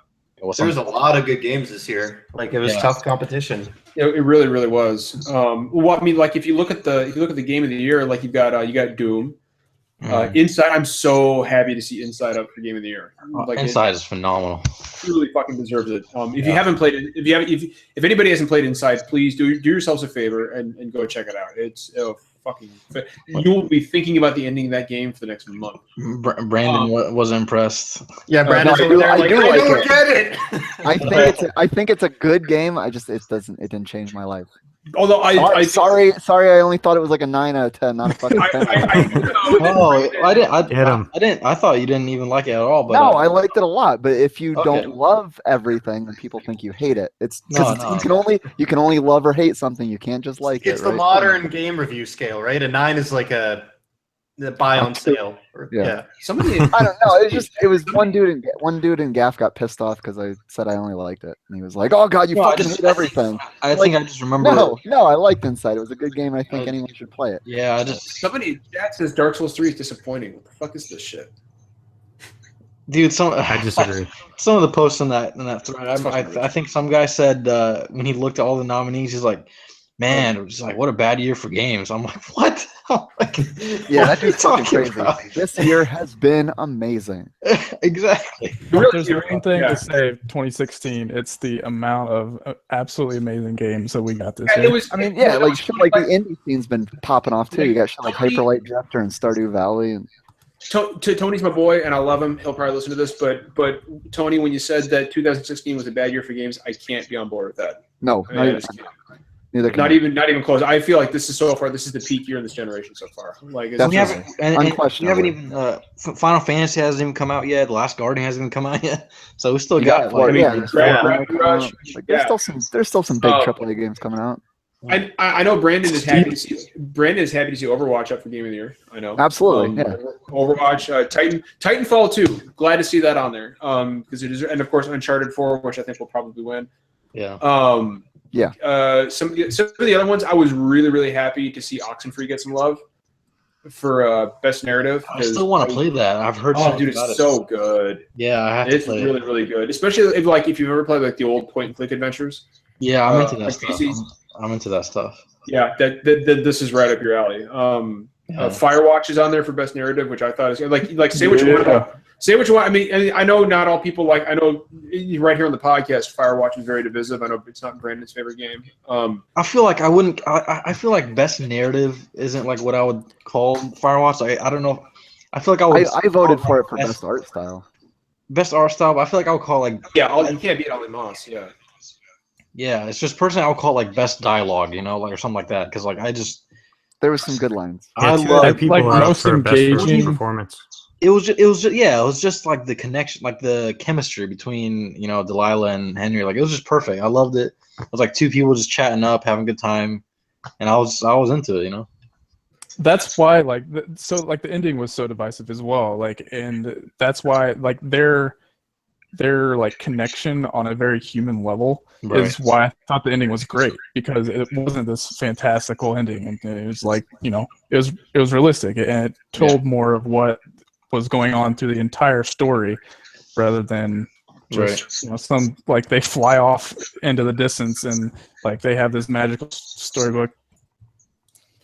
There was a lot of good games this year. It was tough competition. It really, really was. Well, I mean, if you look at the Game of the Year, you got Doom, Inside. I'm so happy to see Inside up for Game of the Year. Inside is phenomenal. Truly fucking deserves it. If you haven't played it, if anybody hasn't played Inside, please do yourselves a favor and go check it out. It's fucking. You will be thinking about the ending of that game for the next month. Brandon wasn't impressed. Yeah, Brandon's over there. I don't get it. I think it's a good game. It didn't change my life. Although sorry, I only thought it was like a 9 out of 10, not a fucking 10. I thought you didn't even like it at all. But No, I liked it a lot. But if you Okay. don't love everything, then people think you hate it. It's because No. you can only love or hate something. You can't just like It's it. the Right? modern game review scale, right? A 9 is like the buy on sale. Yeah. somebody. I don't know. It was one dude in Gaff got pissed off because I said I only liked it, and he was like, "Oh God, you fucking hate everything." I think I just remember. No, I liked Inside. It was a good game. I think anyone should play it. Yeah, I just Somebody in chat says Dark Souls 3 is disappointing. What the fuck is this shit? dude. I disagree. Some of the posts in that thread. I think some guy said when he looked at all the nominees, he's like, "Man, it was like what a bad year for games." I'm like, "What?" Yeah, that dude's fucking talking crazy. about? This year has been amazing. Exactly. If there's one thing to say, 2016, it's the amount of absolutely amazing games that we got this year. I mean, yeah, like shit like the indie scene's been popping off too. You got shit like Hyper Light Drifter and Stardew Valley, and Tony's my boy, and I love him. He'll probably listen to this, but Tony, when you said that 2016 was a bad year for games, I can't be on board with that. no, I mean, I just can't. neither can Not I. even close. I feel like this is the peak year in this generation so far. Like it's Definitely. We just, haven't, and we Unquestionably. haven't even Final Fantasy hasn't even come out yet. The Last Guardian hasn't even come out yet. So we still You got got, like, yeah, Gravity Rush, like, yeah. there's still some big AAA games coming out. I know Brandon is happy to see Overwatch up for Game of the Year. I know. Absolutely, yeah. Overwatch, Titanfall 2. Glad to see that on there. Because it is, and of course Uncharted 4, which I think will probably win. yeah. Some of the other ones, I was really, really happy to see Oxenfree get some love for best narrative. I still want to play that. I've heard Oh, something dude, about it's it. so good. Yeah, I have It's to play really, it. really good. Especially if you've ever played like the old point and click adventures. Yeah, I'm into that like stuff. PCs. I'm into that stuff. Yeah, that this is right up your alley. Firewatch is on there for best narrative, which I thought is like say what you want about. Say what you want. I mean, I know not all people like. I know right here on the podcast, Firewatch is very divisive. I know it's not Brandon's favorite game. I feel like I wouldn't. I feel like best narrative isn't like what I would call Firewatch. I don't know. I feel like I would. I voted for it for best art style. Best art style. But I feel like I would call like you can't beat Ollie Moss. Yeah. Yeah, it's just personally I would call like best dialogue, like or something like that. Because like There was some good lines. Yeah, I two love other people like, are up most for best first engaging- performance. it was just like the connection, like the chemistry between Delilah and Henry. Like it was just perfect. I loved it. It was like two people just chatting up, having a good time, and I was into it. That's why the ending was so divisive as well. Like, and that's why like their like connection on a very human level is why I thought the ending was great, because it wasn't this fantastical ending, and it was like it was realistic, and it told more of what was going on through the entire story rather than just some like they fly off into the distance and like they have this magical storybook.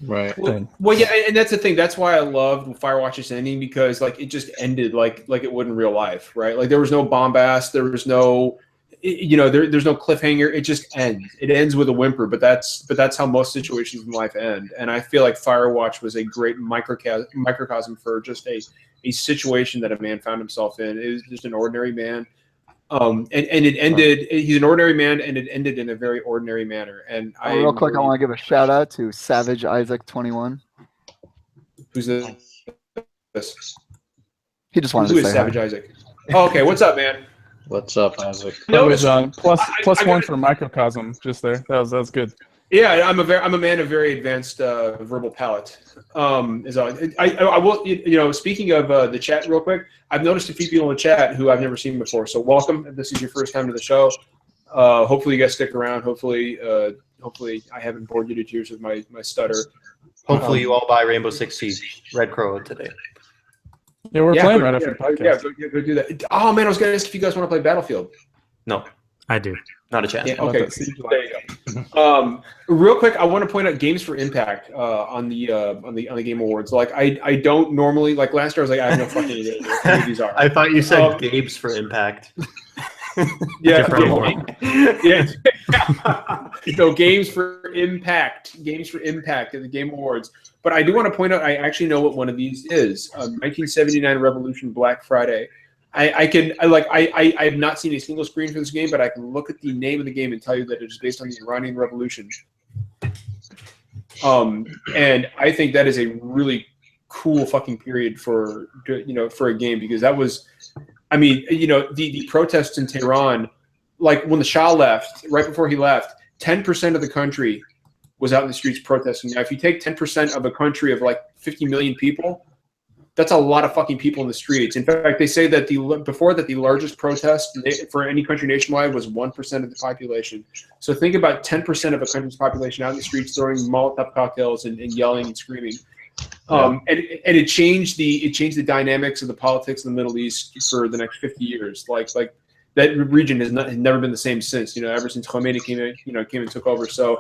Right. Well, yeah, and that's the thing. That's why I loved Firewatch's ending, because like it just ended like it would in real life, right? Like there was no bombast, there was no, there's no cliffhanger. It just ends. It ends with a whimper, but that's how most situations in life end. And I feel like Firewatch was a great microcosm for just a situation that a man found himself in. It was just an ordinary man. And it ended. He's an ordinary man, and it ended in a very ordinary manner. And Real quick, I want to give a shout out to Savage Isaac 21. Who's this? He just wanted Who to is say Savage hi. Isaac? Oh, okay, what's up, man? What's up, Isaac? That was plus I one for microcosm just there. That was good. Yeah, I'm a man of very advanced verbal palate. I will, speaking of the chat real quick, I've noticed a few people in the chat who I've never seen before. So welcome. If this is your first time to the show, hopefully you guys stick around. Hopefully I haven't bored you to tears with my stutter. Hopefully you all buy Rainbow Six Siege Red Crow today. Yeah, we're playing right after the podcast. Yeah, go do that. Oh man, I was gonna ask if you guys want to play Battlefield. No, I do. not a chance. Yeah, okay. There you go. Real quick, I want to point out Games for Impact on the Game Awards. Like, I don't normally, like last year I was like, I have no fucking idea what these are. I thought you said Games for Impact. Yeah, Different award. yeah. So Games for Impact at the Game Awards. But I do want to point out, I actually know what one of these is. 1979 Revolution Black Friday. I have not seen a single screen for this game, but I can look at the name of the game and tell you that it is based on the Iranian Revolution. And I think that is a really cool fucking period for a game, because that was, I mean, the protests in Tehran, like when the Shah left, right before he left, 10% of the country was out in the streets protesting. Now, if you take 10% of a country of like 50 million people, that's a lot of fucking people in the streets. In fact, they say that the largest protest for any country nationwide was 1% of the population. So think about 10% of a country's population out in the streets throwing Molotov cocktails and yelling and screaming. And it changed the dynamics of the politics in the Middle East for the next 50 years. Like that region has never been the same since. Ever since Khomeini came and took over. So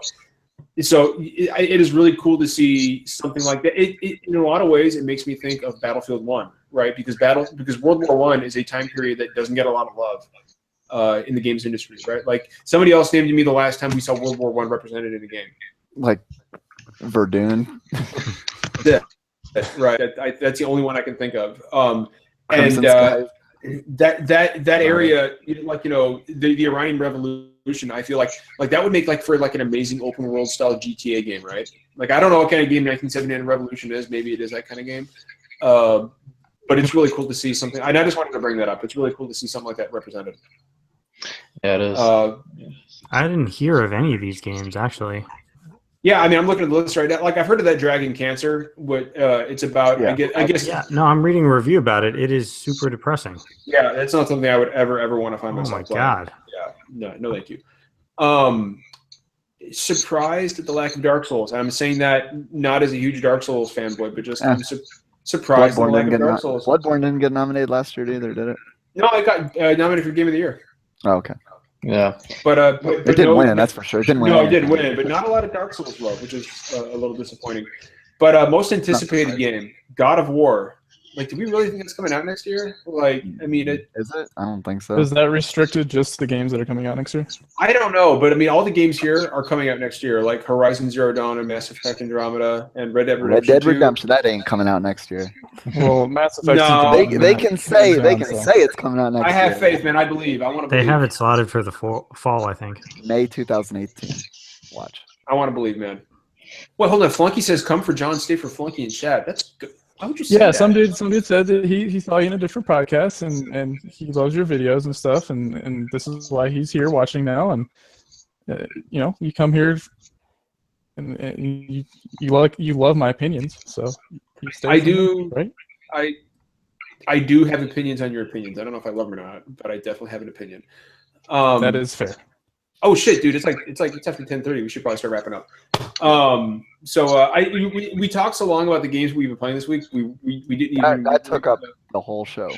it is really cool to see something like that. It in a lot of ways, it makes me think of Battlefield 1, right? Because World War I is a time period that doesn't get a lot of love in the games industry, right? Like somebody else named me the last time we saw World War I represented in a game. Like Verdun. Yeah, right. That's the only one I can think of. Crimson Skies. That area, the Iranian Revolution, I feel like that would make for an amazing open world style GTA game, right? Like I don't know what kind of game 1979 Revolution is. Maybe it is that kind of game. But it's really cool to see something. I just wanted to bring that up. It's really cool to see something like that represented. Yeah, it is. I didn't hear of any of these games actually. Yeah, I mean, I'm looking at the list right now. Like, I've heard of that Dragon Cancer. What it's about? Yeah. I guess. Yeah, no, I'm reading a review about it. It is super depressing. Yeah, that's not something I would ever want to find Oh myself my playing. god. Yeah, no, thank you. Surprised at the lack of Dark Souls. I'm saying that not as a huge Dark Souls fanboy, but just I'm surprised at the lack of Dark Souls. Bloodborne didn't get nominated last year either, did it? No, I got nominated for Game of the Year. Oh, okay. Yeah. But it didn't win, that's for sure. It didn't win. No, it did win, but not a lot of Dark Souls love, which is a little disappointing. But most anticipated game, God of War. Like, do we really think it's coming out next year? Like, I mean, is it? I don't think so. Is that restricted just to the games that are coming out next year? I don't know, but I mean, all the games here are coming out next year, like Horizon Zero Dawn and Mass Effect Andromeda and Red Dead Redemption. Red Dead Redemption, that ain't coming out next year. Well, Mass Effect. No, they can say it's coming out next year. I have faith, man. I believe. I want to. They believe. have it slotted for the fall, I think. May 2018. Watch. I want to believe, man. Well, hold on. Flunky says, "Come for John, stay for Flunky in chat." That's good. Why would you say that? Some dude said that he saw you in a different podcast and he loves your videos and stuff, and this is why he's here watching now. And you come here and you love my opinions, so you stay. I do, right? I do have opinions on your opinions. I don't know if I love them or not, but I definitely have an opinion. That is fair. Oh shit, dude! It's after 10:30. We should probably start wrapping up. We talked so long about the games we've been playing this week. We didn't even. That took up the whole show.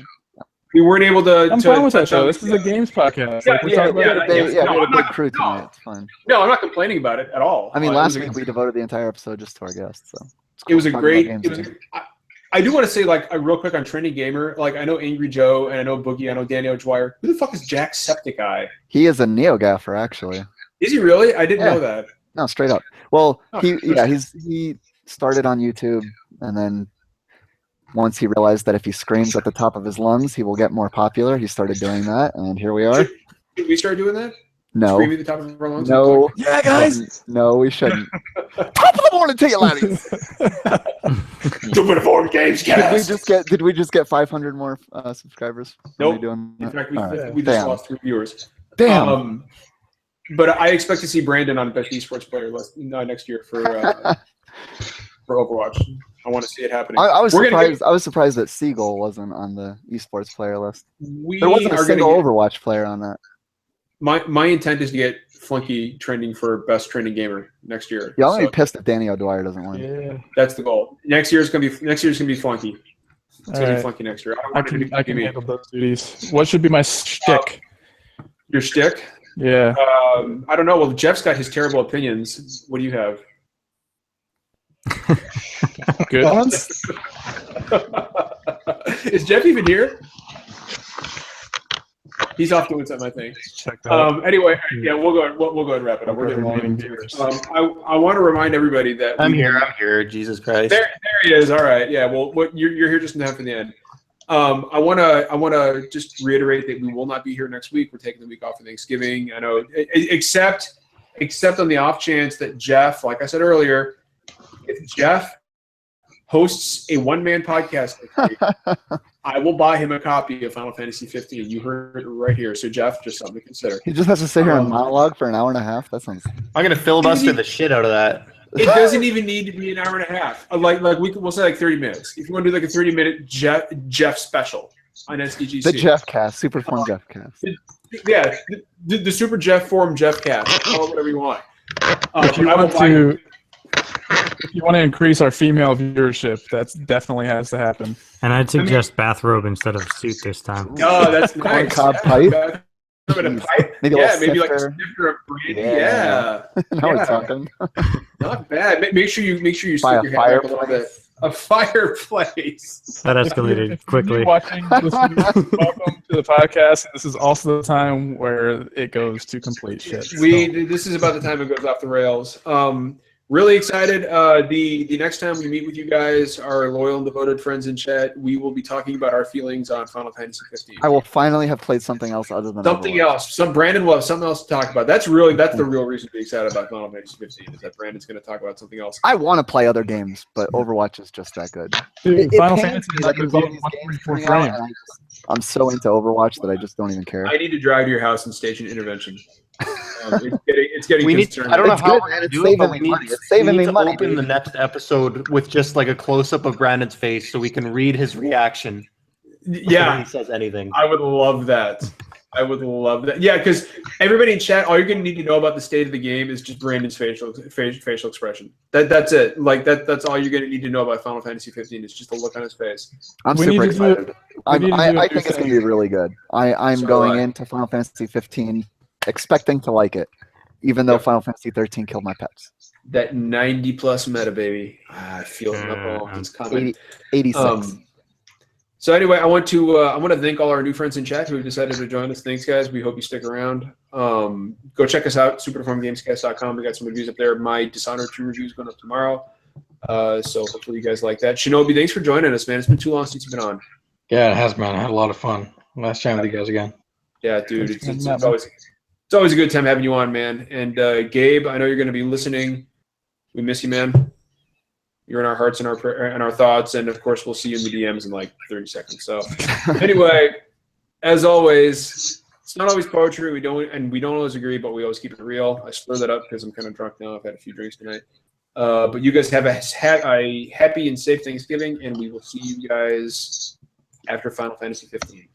We weren't able to. I'm fine with that show. This is a games podcast. We had a big crew tonight. It's fine. No, I'm not complaining about it at all. I mean, last week we devoted the entire episode just to our guests. So it was a great. I do want to say, like, real quick on Trendy Gamer, like, I know Angry Joe, and I know Boogie, I know Daniel Dwyer. Who the fuck is Jacksepticeye? He is a NeoGaffer, actually. Is he really? I didn't know that. No, straight up. Well, he started on YouTube, and then once he realized that if he screams at the top of his lungs, he will get more popular, he started doing that, and here we are. Should we start doing that? No. Screaming at the top of our lungs? No. Yeah, guys! No, we shouldn't. Top of the morning to you, laddies! Deformed Gamescast! Did we just get 500 more subscribers? Nope. In fact, we just lost 3 viewers. Damn. But I expect to see Brandon on Best Esports Player list next year for Overwatch. I want to see it happening. I was surprised that Seagull wasn't on the Esports Player list. There wasn't a single Overwatch player on that. My intent is to get Flunky trending for Best Trending Gamer next year. Yeah, I'm gonna be pissed if Danny O'Dwyer doesn't win. Yeah. That's the goal. Next year's gonna be Flunky. It's gonna be Flunky next year. I can handle those duties. What should be my shtick? Your shtick? Yeah. I don't know. Well, Jeff's got his terrible opinions. What do you have? Good ones. Is Jeff even here? He's off doing something, I think. Check that out. Anyway, yeah, we'll go ahead and wrap it up. We're getting viewers. I want to remind everybody that I'm here. Jesus Christ. There he is. All right. Yeah. Well, you're here just in time for the end. I want to just reiterate that we will not be here next week. We're taking the week off for Thanksgiving. I know, except on the off chance that Jeff, like I said earlier, if Jeff hosts a one-man podcast next week, I will buy him a copy of Final Fantasy 15. You heard it right here. So, Jeff, just something to consider. He just has to sit here and monologue for an hour and a half. That sounds. I'm gonna filibuster the shit out of that. It doesn't even need to be an hour and a half. We'll say like 30 minutes. If you want to do like a 30-minute Jeff special on SDGC. The Jeff cast, Super Form Jeff cast. Yeah, the Super Jeff Form Jeff cast. Call it whatever you want. If you want to increase our female viewership, that definitely has to happen. And I'd suggest bathrobe instead of suit this time. Oh, that's nice. Corncob pipe. Pipe. Maybe Maybe like a snifter. snifter of brandy. Yeah. Now we're talking. Not bad. Make sure you Buy stick a your head up a little bit. fireplace. A fireplace. That escalated If quickly. you're watching, listening, welcome to the podcast. This is also the time where it goes to complete shit. This is about the time it goes off the rails. Really excited. The next time we meet with you guys, our loyal and devoted friends in chat, we will be talking about our feelings on Final Fantasy 15. I will finally have played something else other than Something Overwatch. else. Brandon will have something else to talk about. That's the real reason to be excited about Final Fantasy 15 is that Brandon's going to talk about something else. I want to play other games, but Overwatch is just that good. Dude, It Final pains Fantasy me is that going there's to all be these at games 144 coming out, frames. and I'm so into Overwatch that I just don't even care. I need to drive to your house and station intervention. It's getting We need. concerning. I don't know It's how good, we're man. gonna It's do it, but saving we me need. money. It's saving we me need to money, open dude. the next episode with just like a close up of Brandon's face, so we can read his reaction. When Yeah, he says anything. I would love that. Yeah, because everybody in chat, all you're going to need to know about the state of the game is just Brandon's facial expression. That's it. Like that's all you're going to need to know about Final Fantasy 15 is just the look on his face. I'm We need super to do it- excited. we need to do I a think new it's going to thing. be really good. I'm So going do I. into Final Fantasy 15 expecting to like it, even though Yep. Final Fantasy 13 killed my pets. That 90 plus meta, baby. I feel it in my bones. It's coming. 86. So anyway, I want to thank all our new friends in chat who have decided to join us. Thanks, guys. We hope you stick around. Go check us out, superdeformedgamescast.com. We got some reviews up there. My Dishonored 2 review is going up tomorrow. So hopefully you guys like that. Shinobi, thanks for joining us, man. It's been too long since you've been on. Yeah, it has, man. I had a lot of fun last time with you guys again. Yeah, dude. It's Thanks, always a good time having you on, man. And Gabe, I know you're going to be listening. We miss you, man. You're in our hearts and our thoughts, and of course, we'll see you in the DMs in like 30 seconds. So, anyway, as always, it's not always poetry. We don't always agree, but we always keep it real. I slur that up because I'm kind of drunk now. I've had a few drinks tonight. But you guys have a happy and safe Thanksgiving, and we will see you guys after Final Fantasy 15.